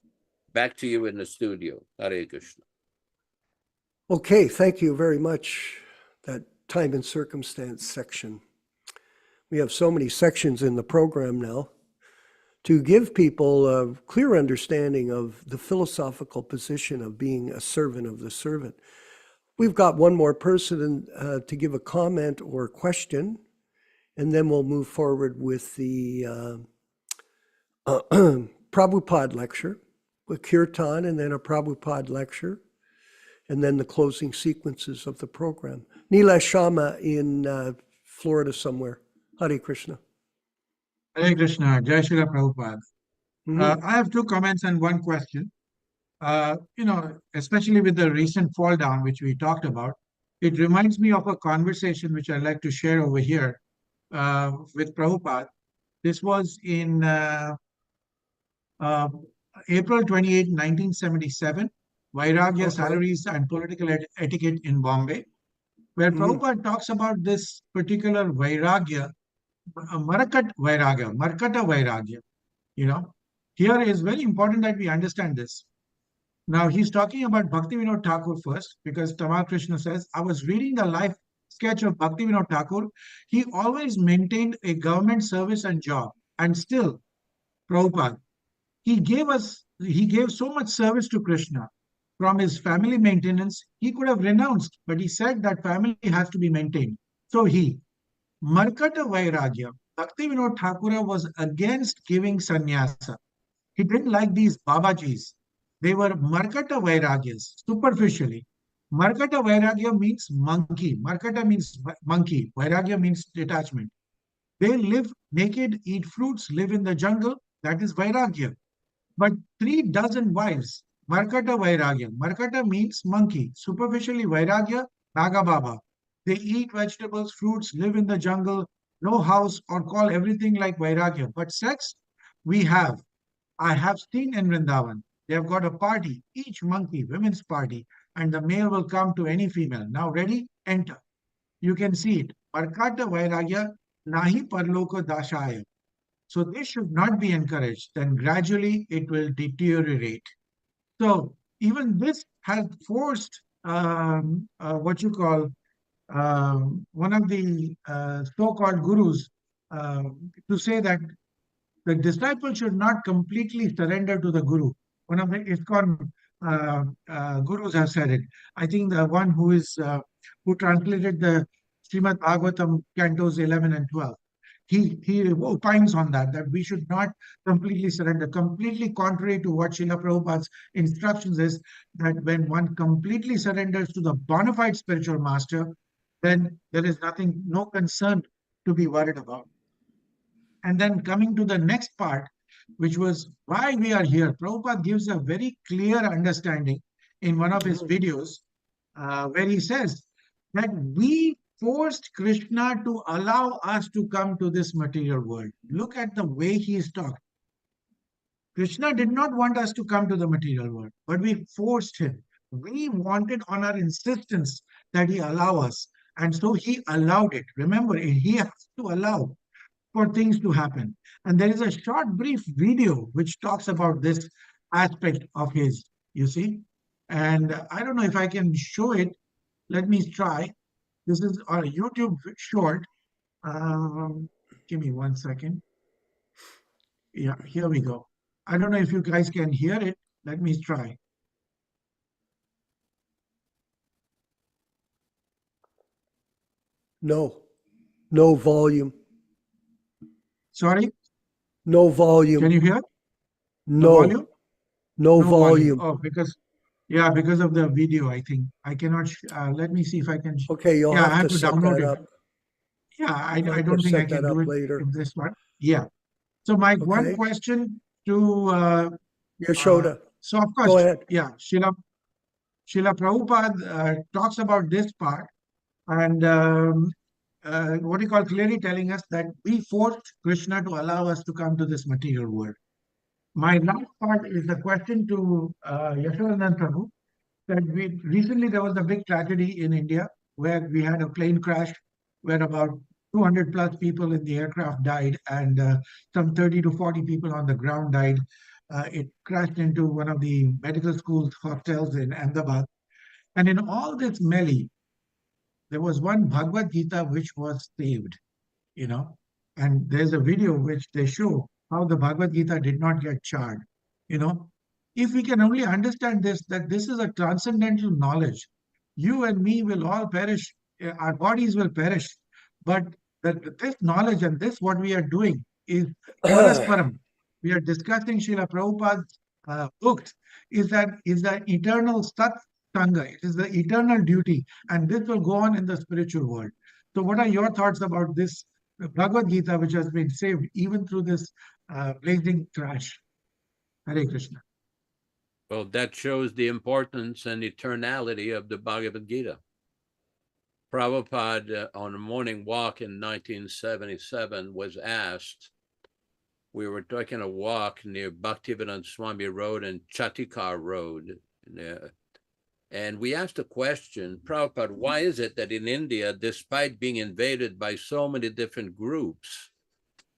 Back to you in the studio. Hare Krishna. Okay, thank you very much. That time and circumstance section. We have so many sections in the program now to give people a clear understanding of the philosophical position of being a servant of the servant. We've got one more person to give a comment or question, and then we'll move forward with the Prabhupada lecture, with Kirtan, and then a Prabhupada lecture, and then the closing sequences of the program. Neela Shama in Florida somewhere. Hare Krishna. Hare Krishna, Jai Srila Prabhupada. I have 2 comments and 1 question. Especially with the recent fall down, which we talked about, it reminds me of a conversation which I'd like to share over here with Prabhupada. This was in April 28, 1977, Vairagya, Salaries and Political Etiquette in Bombay, where Prabhupada talks about this particular Vairagya, Markata Vairagya. Here is very important that we understand this. Now, he's talking about Bhaktivedanta Thakur first, because Tamal Krishna says, I was reading the life sketch of Bhaktivedanta Thakur. He always maintained a government service and job. And still, Prabhupada, he gave so much service to Krishna. From his family maintenance, he could have renounced, but he said that family has to be maintained. So Markata Vairagya, Bhaktivedanta Thakur was against giving sannyasa. He didn't like these Babajis. They were Markata Vairagyas, superficially. Markata Vairagya means monkey. Markata means monkey. Vairagya means detachment. They live naked, eat fruits, live in the jungle. That is Vairagya. But 36 wives, Markata Vairagya. Markata means monkey. Superficially Vairagya, Naga Baba. They eat vegetables, fruits, live in the jungle, no house, or call everything like Vairagya. But sex, we have. I have seen in Vrindavan. They have got a party, each monkey, women's party, and the male will come to any female. Now ready? Enter. You can see it. Parkata Vairagya Nahi Parloka Dashaya. So this should not be encouraged. Then gradually it will deteriorate. So even this has forced what you call one of the so-called gurus to say that the disciple should not completely surrender to the guru. One of the ISKCON gurus has said it. I think the one who translated the Srimad Bhagavatam cantos 11 and 12. He opines on that we should not completely surrender. Completely contrary to what Srila Prabhupada's instructions is, that when one completely surrenders to the bona fide spiritual master, then there is nothing, no concern to be worried about. And then coming to the next part, which was why we are here, Prabhupada gives a very clear understanding in one of his videos where he says that we forced Krishna to allow us to come to this material world. Look at the way he is talking. Krishna did not want us to come to the material world, but we forced him. We wanted on our insistence that he allow us. And so he allowed it. Remember, he has to allow for things to happen. And there is a short, brief video which talks about this aspect of his, you see. And I don't know if I can show it. Let me try. This is a YouTube short. Give me 1 second. Yeah, here we go. I don't know if you guys can hear it. Let me try. No volume. Sorry? No volume. Can you hear? No volume? No volume. Oh, because of the video, I think. I cannot, let me see if I can. Okay, you'll I have to set download that it. up. Yeah, I don't think I can do it later. in this one. Yeah. So my one question to Yaśodā. So of course, Go ahead. Yeah, Srila Prabhupada talks about this part, and what you call clearly telling us that we forced Krishna to allow us to come to this material world. My last part is the question to Yaśodā-nandana Prabhu, that recently there was a big tragedy in India where we had a plane crash where about 200 plus people in the aircraft died, and some 30 to 40 people on the ground died. It crashed into one of the medical school hostels in Ahmedabad. And in all this melee, there was one Bhagavad-gītā which was saved, you know. And there's a video which they show how the Bhagavad-gītā did not get charred, you know. If we can only understand this, that this is a transcendental knowledge, you and me will all perish, our bodies will perish, but this knowledge and this what we are doing is parasparam. We are discussing Srila Prabhupada's books, is that eternal sat sanga. It is the eternal duty, and this will go on in the spiritual world. So what are your thoughts about this Bhagavad-gītā which has been saved even through this blazing crash? Hare Krishna. Well, that shows the importance and eternality of the Bhagavad-gītā. Prabhupada, on a morning walk in 1977, was asked, we were taking a walk near Bhaktivedanta Swami Road and Chatikar Road, and we asked a question, Prabhupada, why is it that in India, despite being invaded by so many different groups,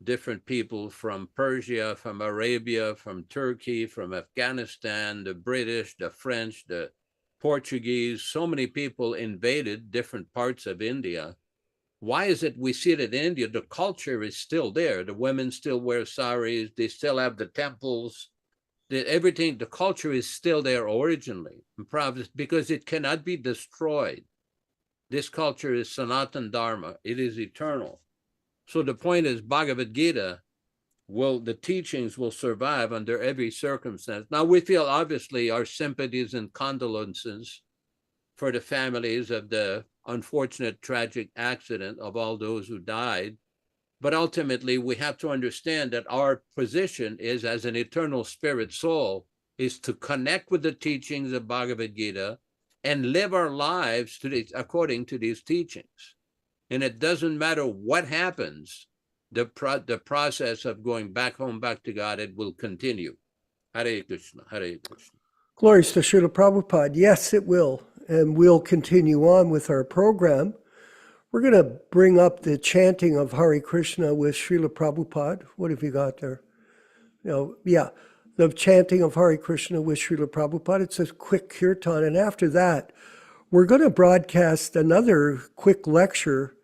different people from Persia, from Arabia, from Turkey, from Afghanistan, the British, the French, the Portuguese, so many people invaded different parts of India. Why is it we see that in India, the culture is still there. The women still wear saris. They still have the temples. Everything, the culture is still there originally, because it cannot be destroyed. This culture is Sanatan Dharma. It is eternal. So the point is, Bhagavad-gītā the teachings will survive under every circumstance. Now we feel obviously our sympathies and condolences for the families of the unfortunate tragic accident of all those who died. But ultimately we have to understand that our position is, as an eternal spirit soul, is to connect with the teachings of Bhagavad-gītā and live our lives according to these teachings. And it doesn't matter what happens, the process of going back home, back to God, it will continue. Hare Krishna, Hare Krishna. Glories to Srila Prabhupada. Yes, it will. And we'll continue on with our program. We're going to bring up the chanting of Hare Krishna with Srila Prabhupada. What have you got there? The chanting of Hare Krishna with Srila Prabhupada. It's a quick kirtan. And after that, we're going to broadcast another quick lecture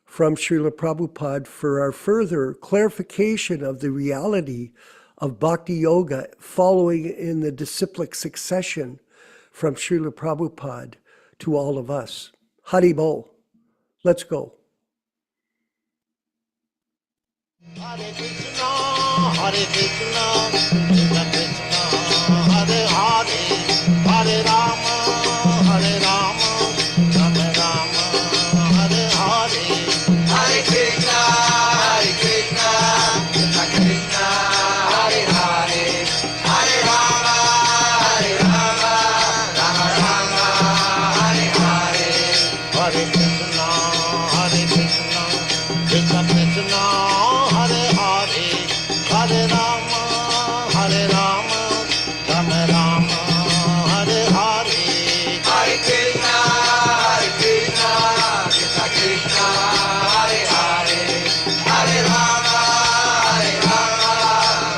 from Srila Prabhupada for our further clarification of the reality of Bhakti Yoga following in the disciplic succession from Srila Prabhupada to all of us. Hari Bol. Let's go. Hare Krishna, Hare Krishna, Krishna Krishna, Hare Hare, Hare Rama, Hare Rama, Rama Rama, Hare Hare. Hare Krishna, Hare Krishna, Krishna Krishna, Hare Hare, Hare Rama, Hare Rama, Rama Rama, Hare Hare. Hare Krishna, Hare Krishna, Krishna Krishna, Hare Hare, Hare Rama, Hare Rama, Rama Rama, Hare Hare. Hare Krishna, Hare Krishna, Krishna Krishna, Hare Hare, Hare Rama, Hare Rama,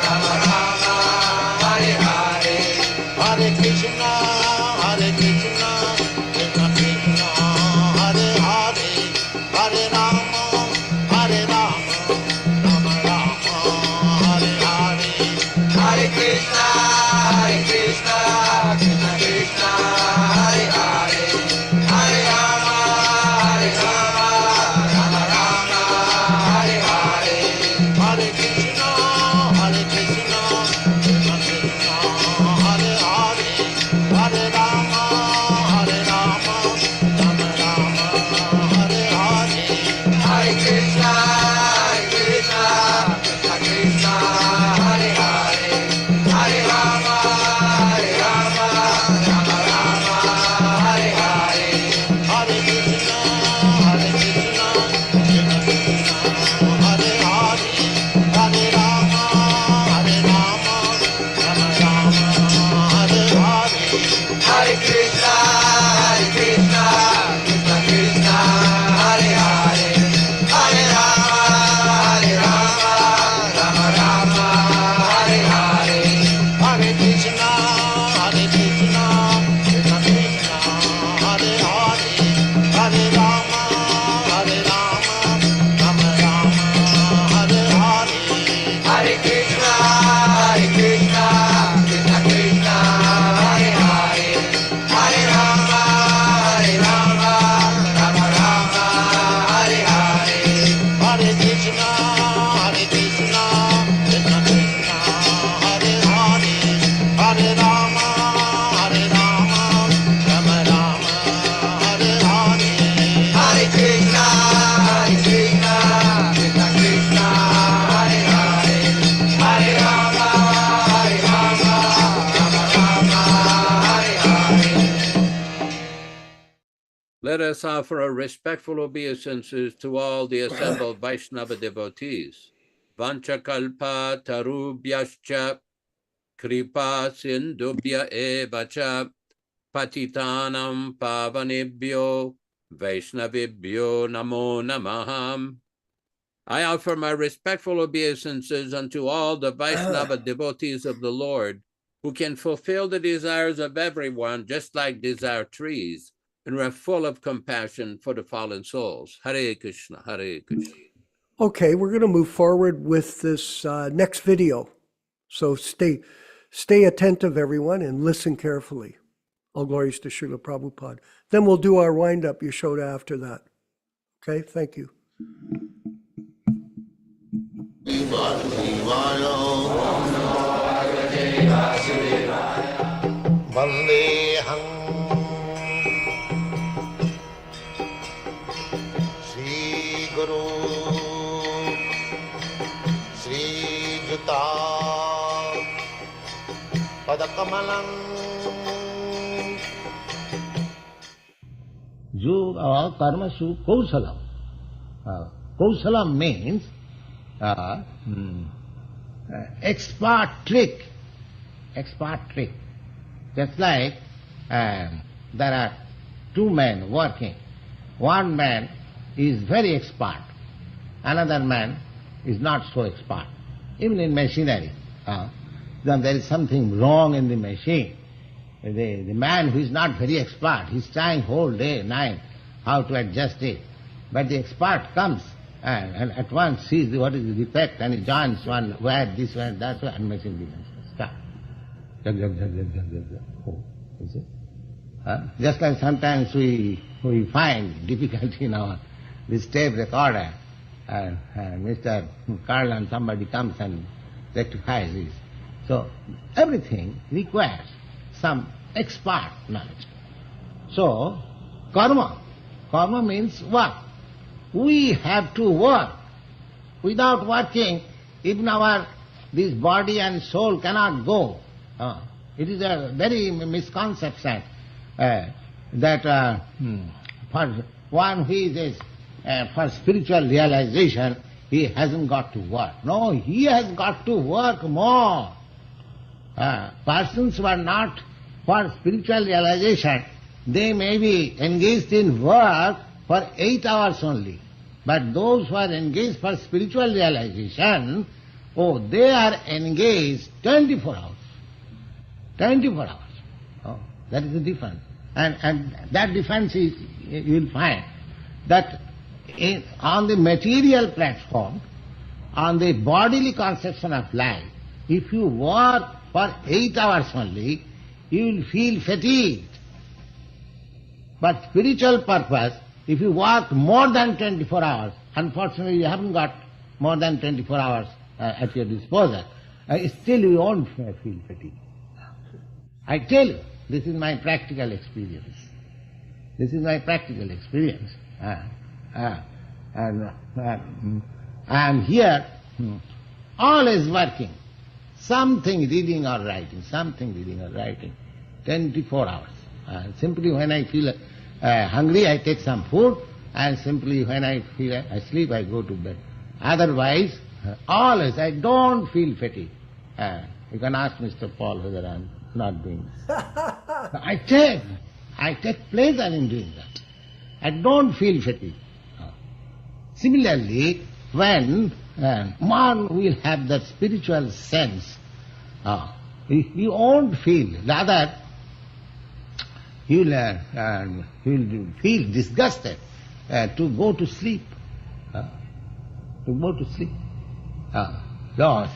Rama Rama, Hare Hare. Hare Krishna, Hare Krishna, Krishna Krishna, Hare Hare, Hare Rama, Hare Rama, Rama Rama, Hare Hare. Hare Krishna, Hare Krishna, Krishna Krishna, Hare Hare, Hare Rama, Hare Rama, Rama Rama, Hare Hare. Hare Krishna, Hare Krishna, Krishna Krishna, Hare Hare, Hare Rama, Hare Rama, Rama Rama, Hare Hare. Hare Krishna, Hare Krishna, Krishna Krishna, Hare Hare, Hare Rama, Hare Rama, Rama Rama, Hare Hare. Hare Krishna, Hare Krishna, Krishna Krishna, Hare Hare, Hare Rama, Hare Rama, Rama Rama, Hare Hare. Hare Krishna, Hare Krishna, Krishna Krishna, Hare Hare, Hare Rama, Hare Rama, Rama Rama, Hare Hare. Hare Krishna, Hare Krishna, Krishna Krishna, Hare Hare, Hare Rama, Hare Rama, Rama Rama, Hare Hare. Hare Krishna, Hare Krishna, Krishna Krishna, Hare Hare, Hare Rama, Hare Rama, Rama Rama, Hare Hare. Hare Krishna, Hare Krishna, Krishna Krishna, Hare Hare, Hare Rama, Hare Rama, Rama Rama, Hare Hare. Hare Krishna, Hare Krishna, Krishna Krishna, Hare Hare, Hare Rama, Hare Rama, Rama Rama, Hare Hare. Let us offer our respectful obeisances to all the assembled Vaishnava devotees. Vanchakalpa tarubhyascha kripa sindubhya evacha patitanam pavanebhyo Vaishnavibhyo namo namaham. I offer my respectful obeisances unto all the Vaishnava devotees of the Lord, who can fulfill the desires of everyone, just like these are trees, and are full of compassion for the fallen souls. Hare Krishna, Hare Krishna. Okay, we're going to move forward with this next video. So stay attentive, everyone, and listen carefully. All glories to Srila Prabhupada. Then we'll do our wind-up Yasoda after that. Okay, thank you. Vandeham Shri Guru Shri Juta Padakamalam karmasu kausalam. Kausalam means expert trick. Expert trick. Just like there are two men working. One man is very expert. Another man is not so expert. Even in machinery, then there is something wrong in the machine. The man who is not very expert, he is trying whole day, night, how to adjust it. But the expert comes and at once sees what is the defect and he joins one wire, this wire, that wire, and machine begins to start. Oh, you see? Just like sometimes we find difficulty in our this tape recorder, and Mr. Carl and somebody comes and rectifies this. So everything requires some expert knowledge. So karma means work. We have to work. Without working, even this body and soul cannot go. It is a very misconception that for one who is for spiritual realization, he hasn't got to work. No, he has got to work more. Persons who are not for spiritual realization, they may be engaged in work for 8 hours only. But those who are engaged for spiritual realization, they are engaged 24 hours. 24 hours. That is the difference. And that difference is, you will find that on the material platform, on the bodily conception of life, if you work for 8 hours only, you will feel fatigued. But spiritual purpose, if you work more than 24 hours, unfortunately you haven't got more than 24 hours at your disposal, still you won't feel fatigued. I tell you, this is my practical experience. This is my practical experience. I am here, always working. Something reading or writing, 24 hours. Simply when I feel hungry, I take some food, and simply when I feel asleep, I go to bed. Otherwise, always, I don't feel fatigue. You can ask Mr. Paul whether I am not doing this. I take pleasure in doing that. I don't feel fatigue. Similarly, when one will have that spiritual sense, he won't feel, rather he will feel disgusted to go to sleep.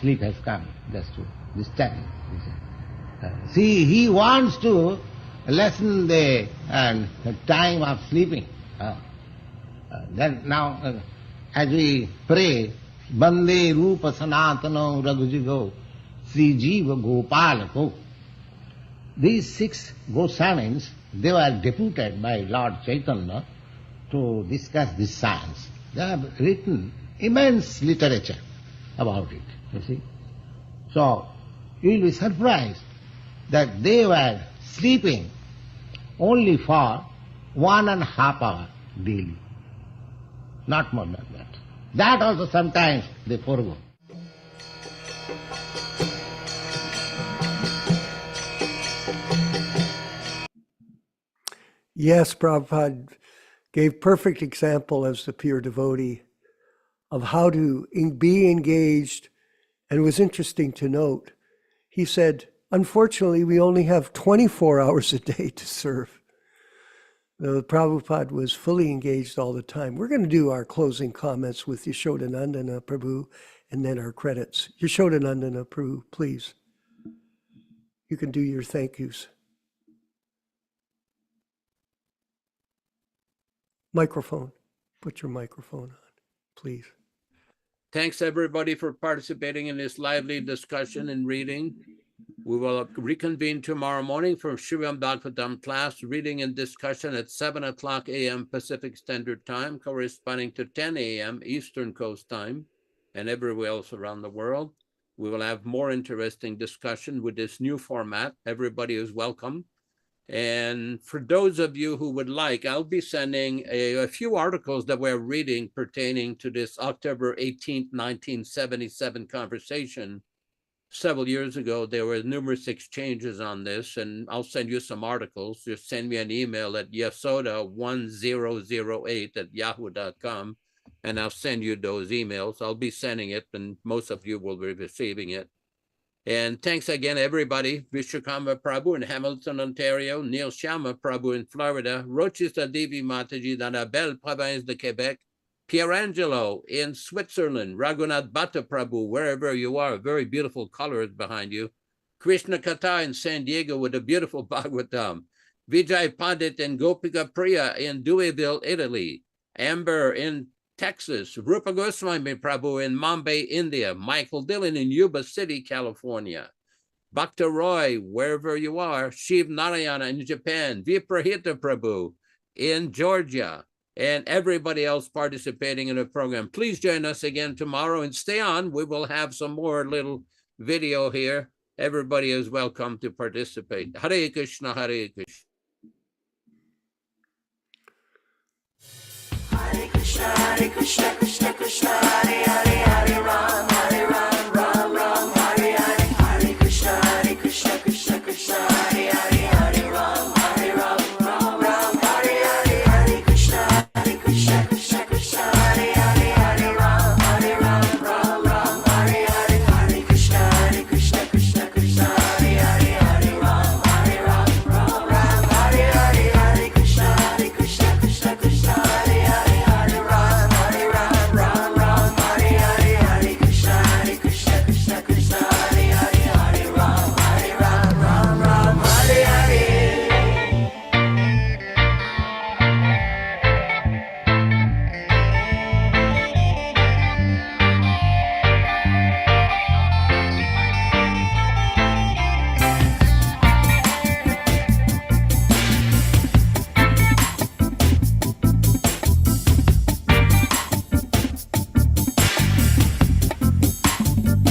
Sleep has come just to this time. See, he wants to lessen the time of sleeping. Then now, as we pray, Bande Rupa Sanatano Raghujigo Sri Jiva Gopalako, these 6 Goswamis, they were deputed by Lord Chaitanya to discuss this science. They have written immense literature about it, you see. So, you will be surprised that they were sleeping only for 1.5 hours daily. Not more than that. That also sometimes they forego. Yes, Prabhupada gave perfect example as the pure devotee of how to be engaged. And it was interesting to note, he said, unfortunately, we only have 24 hours a day to serve. The Prabhupada was fully engaged all the time. We're going to do our closing comments with Yaśodā-nandana Prabhu and then our credits. Yaśodā-nandana Prabhu, please. You can do your thank yous. Microphone. Put your microphone on, please. Thanks everybody for participating in this lively discussion and reading. We will reconvene tomorrow morning for Srimad Bhagavatam class, reading and discussion at 7:00 a.m. Pacific Standard Time, corresponding to 10 a.m. Eastern Coast Time, and everywhere else around the world. We will have more interesting discussion with this new format. Everybody is welcome. And for those of you who would like, I'll be sending a few articles that we're reading pertaining to this October 18th, 1977 conversation. Several years ago, there were numerous exchanges on this, and I'll send you some articles. Just send me an email at yasoda1008@yahoo.com, and I'll send you those emails. I'll be sending it, and most of you will be receiving it. And thanks again, everybody. Vishwakarma Prabhu in Hamilton, Ontario, Neil Sharma Prabhu in Florida, Rochester Devi Mataji dans la belle province de Quebec, Pierangelo in Switzerland, Raghunath Bhatta Prabhu, wherever you are, very beautiful colors behind you, Krishna Kata in San Diego with a beautiful Bhagavatam, Vijay Pandit and Gopika Priya in Deweyville, Italy, Amber in Texas, Rupa Goswami Prabhu in Mumbai, India, Michael Dillon in Yuba City, California, Bhakta Roy, wherever you are, Shiv Narayana in Japan, Viprahita Prabhu in Georgia, and everybody else participating in the program. Please join us again tomorrow and stay on. We will have some more little video here. Everybody is welcome to participate. Hare Krishna, Hare Krishna. Hare Krishna, Hare Krishna, Krishna Krishna, Hare Hare, Hare Ram, Ram Ram, Hare Hare. Hare Krishna, Hare Krishna, Krishna Krishna, Hare Hare, Hare Ram, Ram Ram, Hare Hare. Hare Krishna, Hare Krishna, Krishna Krishna, Hare Hare, Hare Ram, Ram Hare Hare. Hare Krishna, Hare Krishna, Krishna Krishna, Hare Hare, Hare Ram, Ram Hare Hare. Hare Krishna, Hare Krishna, Krishna Krishna, Hare Hare, Hare Ram, Ram Hare Hare. Hare Krishna, Hare Krishna, Krishna Krishna, Hare Hare, Hare Ram, Ram Hare Hare. Hare Krishna, Krishna Krishna, Hare Hare, Hare Rama, Rama Hare Hare. Hare Krishna, Krishna Krishna, Hare Hare, Hare Ram, Ram Hare Hare. Hare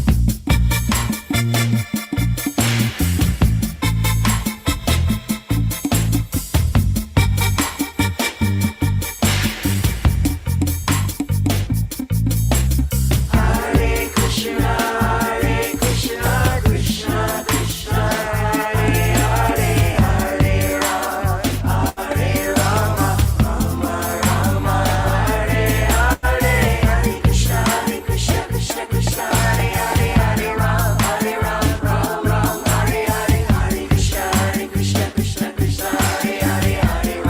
Krishna, Krishna Krishna, Hare Hare, Hare Ram, Ram Hare Hare. Hare Krishna, Krishna Krishna, Hare Hare, Hare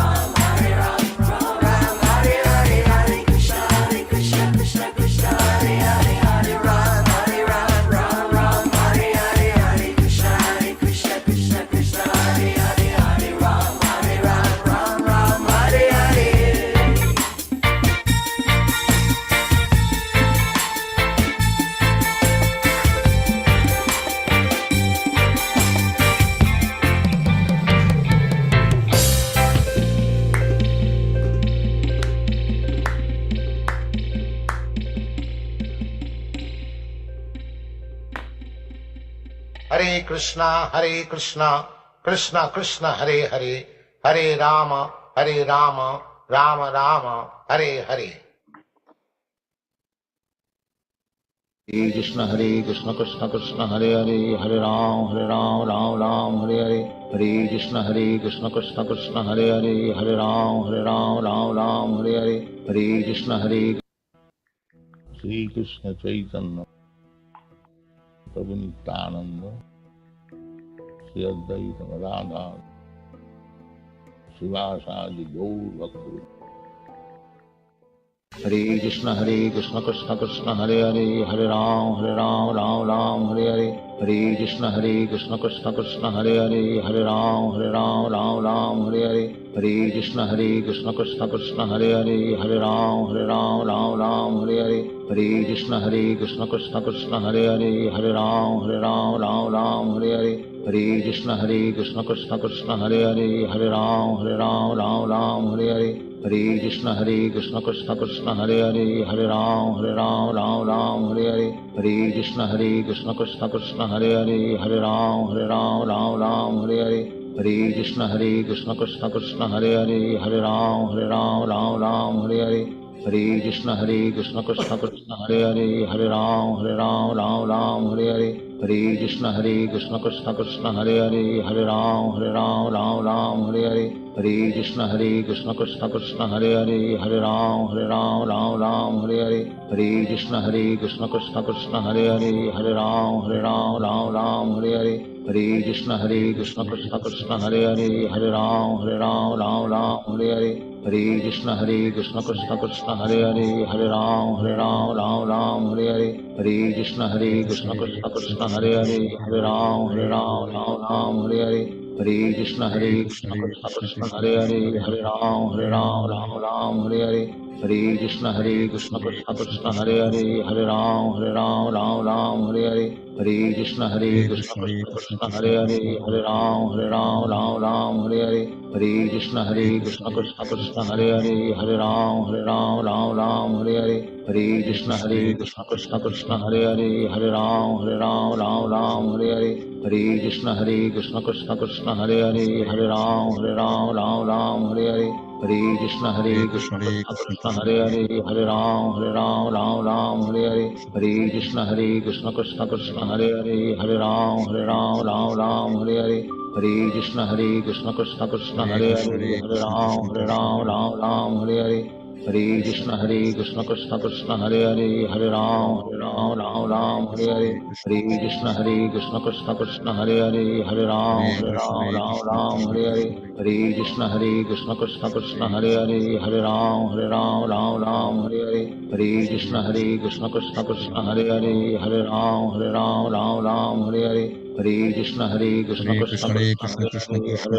Ram, Ram Hare Hare. Hare Krishna, Krishna Krishna, Hare Hare, Hare Ram, Ram Hare Hare. Hare Krishna, Krishna Krishna, Hare Hare, Hare Rama, Rama Rama, Hare Hare. Hare Krishna, Krishna Krishna, Hare Hare, Hare Ram, Ram Hare Hare. Hare Krishna, Krishna Krishna, Hare Hare, Hare Ram, Ram Hare Hare. Hare Krishna, Sri Krishna Chaitanya Prabhu Nityananda, Sri Advaita Radha, Srivasadi Gaur Bhakti. Hare Krishna, Krishna Krishna, Hare Hare, Hare Ram, Ram Hare Hare. Hare Krishna, Krishna Krishna, Hare Hare, Hare Ram, Ram Hare Hare. Hare Krishna, Krishna Krishna, Hare Hare, Hare Ram, Ram Hare Hare. Hare Krishna, Krishna Krishna, Hare Hare, Hare Ram, Ram Hare Hare. Hare Krishna Krishna Krishna Hare Hare, Hare Ram Ram Hare Hare. Hare Krishna Krishna Krishna Hare Hare, Hare Ram Ram Hare Hare. Hare Krishna Krishna Krishna Hare Hare, Hare Ram Ram Hare Hare. Hare Krishna Krishna Krishna Hare Hare, Hare Ram Ram Hare Hare. Hare Krishna Krishna Krishna Hare Hare, Hare Ram Hare Hare. Hare Krishna Krishna Krishna Hare Hare, Hare Ram Hare Hare. Hare Krishna Krishna Krishna Hare Hare, Hare Ram Hare Hare. Hare Krishna Krishna Krishna Hare Hare, Hare Ram Hare Hare. Hare Krishna Krishna Krishna Hare Hare, Hare Ram Hare Hare. Hare Krishna Krishna Krishna Hare Hare, Hare Ram Hare Hare. Hare Krishna Krishna Krishna Hare Hare, Hare Ram Hare Hare. Hare Krishna Krishna Krishna Hare Hare, Hare Ram Hare Hare. Hare Krishna Krishna Krishna Hare Hare, Hare Ram Hare Hare. Hare Krishna Krishna Krishna Hare Hare, Hare Ram Hare Hare. Hare Krishna Krishna Krishna Hare Hare, Hare Ram Hare Hare. Hare Krishna Krishna Krishna Hare Hare, Hare Ram Hare Hare. Hare Krishna Krishna Krishna Hare Hare, Hare Ram Hare Hare. Hare Krishna Krishna Krishna Hare Hare, Hare Ram Hare Hare. Hare Krishna Krishna Krishna Hare Hare, Hare Ram Hare Hare. Hare Krishna Krishna Krishna Hare Hare, Hare Ram Hare Hare. Hare Krishna Krishna Krishna Hare Hare, Hare Ram Hare Hare. Hare Krishna Krishna Krishna Hare Hare, Hare Ram Hare Hare. Hare Krishna Krishna Krishna Hare Hare, Hare Ram Hare Hare. Hare Krishna Krishna Krishna Hare Hare, Hare Ram Hare Hare. Hare Krishna Krishna Krishna Hare Ram Hare Hare. Hare Krishna Krishna Krishna Hare Hare, Hare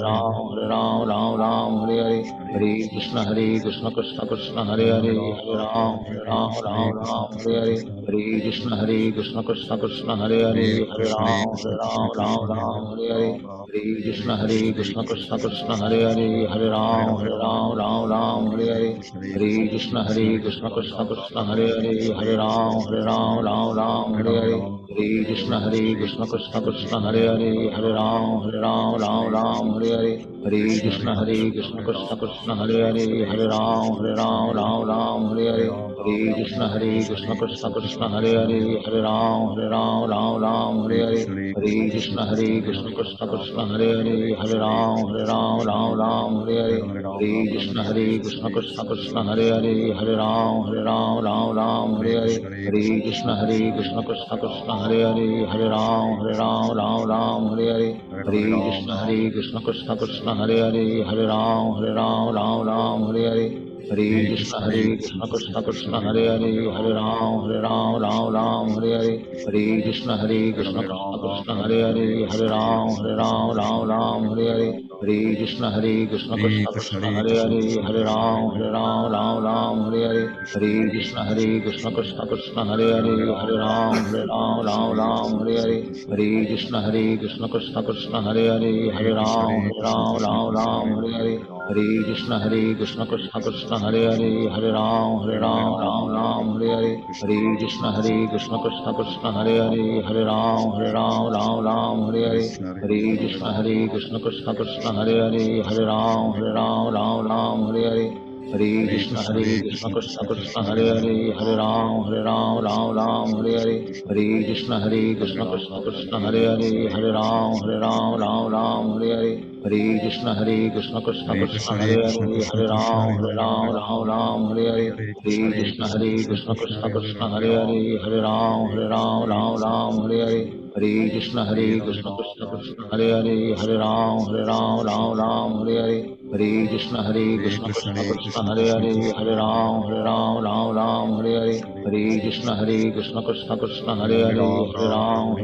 Ram Hare Hare. Hare Krishna Krishna Krishna Hare Hare, Hare Ram Hare Hare. Hare Krishna Krishna Krishna Hare Hare, Hare Ram Hare Hare. Hare Krishna Krishna Krishna Hare Hare, Hare Ram Hare Hare. Hare Krishna Krishna Krishna Hare Hare, Hare Ram Hare Hare. Hare Krishna Krishna Krishna Hare Hare, Hare Ram Hare Hare. Hare Krishna Krishna Krishna Hare Hare, Hare Ram Hare Hare. Hare Krishna Krishna Krishna Hare Hare, Hare Ram Hare Hare. Hare Krishna Krishna Krishna Hare Hare, Hare Ram Hare Hare. Hare Krishna Krishna Krishna Hare Hare, Hare Ram Hare Hare. Hare Krishna Krishna Krishna Hare Hare, Hare Ram Hare Hare. Hare Krishna Krishna Krishna Hare Hare, Hare Ram Hare Hare. Hare Krishna Krishna Krishna Hare Hare, Hare Ram Hare Hare. Hare Krishna Krishna Krishna Hare Hare, Hare Ram Hare Hare. Hare Krishna Krishna Krishna Hare Hare, Hare Ram Hare Hare. Hare Krishna Krishna Krishna Hare Hare, Hare Ram Hare Hare. Hare Krishna Krishna Krishna Hare Hare, Hare Ram Hare Hare. Hare Krishna Krishna Krishna Hare Hare, Hare Ram Hare Hare. Hare Krishna Krishna Krishna Hare Hare, Hare Ram Hare Hare. Hare Krishna Krishna Krishna Hare Hare, Hare Ram Hare Hare. Hare Krishna Krishna Krishna Hare Hare, Hare Ram Hare Hare. Hare Krishna Krishna Krishna Hare Hare, Hare Ram Hare Hare. Hare Krishna Krishna Krishna Hare Hare, Hare Ram Hare Hare. Hare Krishna Krishna Krishna Hare Hare, Hare Ram Hare Hare. Hare Krishna Krishna Krishna Hare Hare, Hare Ram Hare Hare. Hare Krishna Krishna Krishna Hare Hare, Hare Ram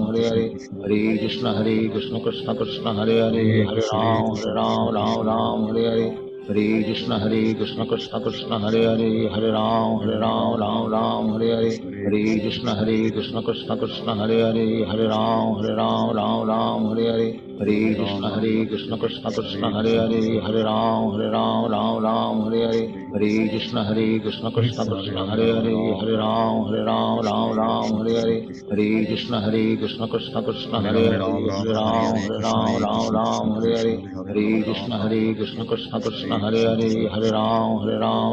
Hare Hare. Hare Krishna Krishna Krishna Hare Hare, Hare Ram Hare Hare. Hare Krishna Krishna Krishna Hare Hare Hare Ram Ram Ram Hare Hare Hare Krishna Krishna Krishna Hare Hare Hare Ram Ram Hare Hare Hare Krishna Krishna Krishna Hare Hare Hare Ram Ram Hare Hare Hare Krishna Krishna Krishna Hare Hare Hare Ram Hare Hare Hare Krishna Krishna Krishna Hare Hare Hare Ram Hare Hare Hare Krishna Krishna Krishna Hare Hare Hare Ram Hare Hare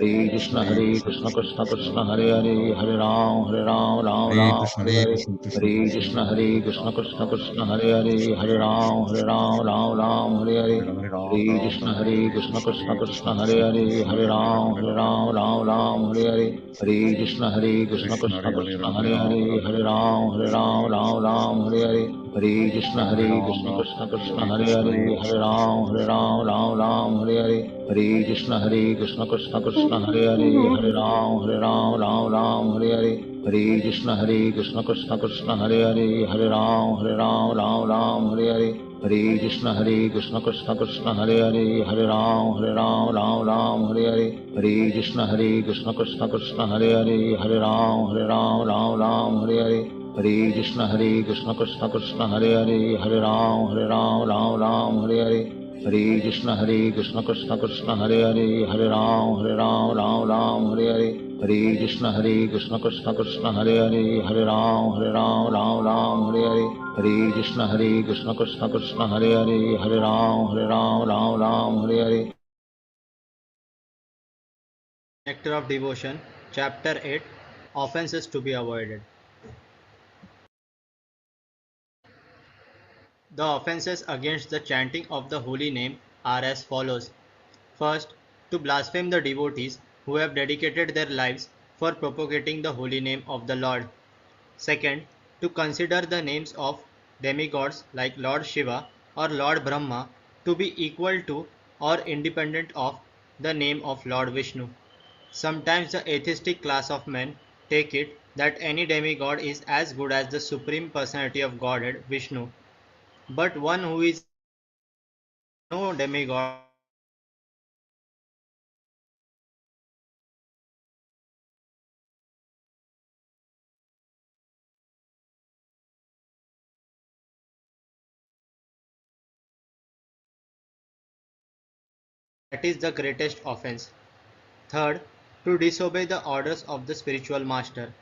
Hare Krishna Krishna Krishna Hare Hare Hare Ram Hare Hare Hare Krishna Krishna Krishna Hare Hare Hare Ram Hare Hare Hare Krishna Krishna Krishna Hare Hare Hare Ram Hare Hare Hare Krishna Krishna Krishna Hare Hare Hare Ram Hare Hare Hare Krishna Krishna Krishna Hare Hare Hare Ram Hare Hare Hare Krishna Krishna Krishna Hare Hare Hare Ram Hare Hare Hare Krishna Krishna Krishna Hare Hare Hare Ram Hare Hare Hare Krishna Krishna Krishna Hare Hare Hare Ram Hare Hare Hare Krishna Krishna Krishna Hare Hare Hare Ram Hare Hare Hare Krishna Krishna Krishna Hare Hare Hare Ram Hare Hare Hare Krishna Krishna Krishna Hare Hare Hare Ram Hare Hare Hare Krishna Krishna Krishna Hare Hare Hare Ram Hare Hare Hare Krishna Krishna Krishna Hare Hare Hare Ram Hare Hare. Nectar of Devotion, Chapter 8, Offenses to be Avoided. The offenses against the chanting of the holy name are as follows. First, to blaspheme the devotees who have dedicated their lives for propagating the holy name of the Lord. Second, to consider the names of demigods like Lord Shiva or Lord Brahma to be equal to or independent of the name of Lord Vishnu. Sometimes the atheistic class of men take it that any demigod is as good as the Supreme Personality of Godhead, Vishnu. But one who is no demigod that is the greatest offense. Third, to disobey the orders of the spiritual master.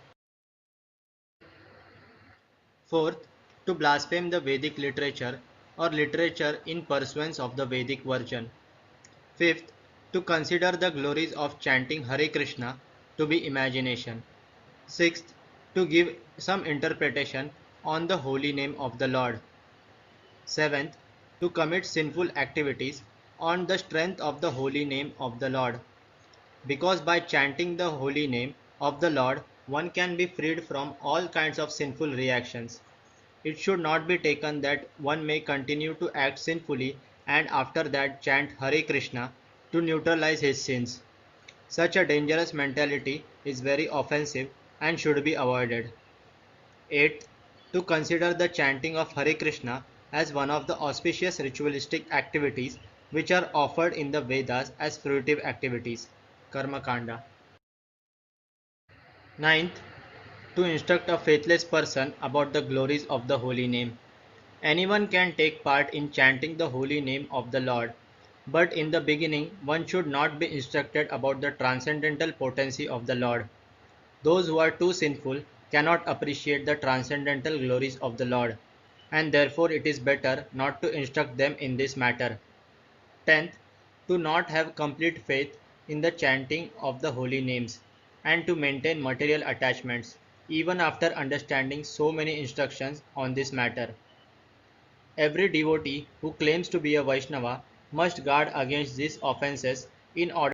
Fourth, to blaspheme the Vedic literature or literature in pursuance of the Vedic version. Fifth, to consider the glories of chanting Hare Krishna to be imagination. Sixth, to give some interpretation on the holy name of the Lord. Seventh, to commit sinful activities on the strength of the holy name of the Lord. Because by chanting the holy name of the Lord, one can be freed from all kinds of sinful reactions. It should not be taken that one may continue to act sinfully and after that chant Hare Krishna to neutralize his sins. Such a dangerous mentality is very offensive and should be avoided. 8. To consider the chanting of Hare Krishna as one of the auspicious ritualistic activities which are offered in the Vedas as fruitive activities. Karma Kanda. 9th, to instruct a faithless person about the glories of the holy name. Anyone can take part in chanting the holy name of the Lord, but in the beginning one should not be instructed about the transcendental potency of the Lord. Those who are too sinful cannot appreciate the transcendental glories of the Lord, and therefore it is better not to instruct them in this matter. 10th, to not have complete faith in the chanting of the holy names, and to maintain material attachments, even after understanding so many instructions on this matter. Every devotee who claims to be a Vaishnava must guard against these offenses in order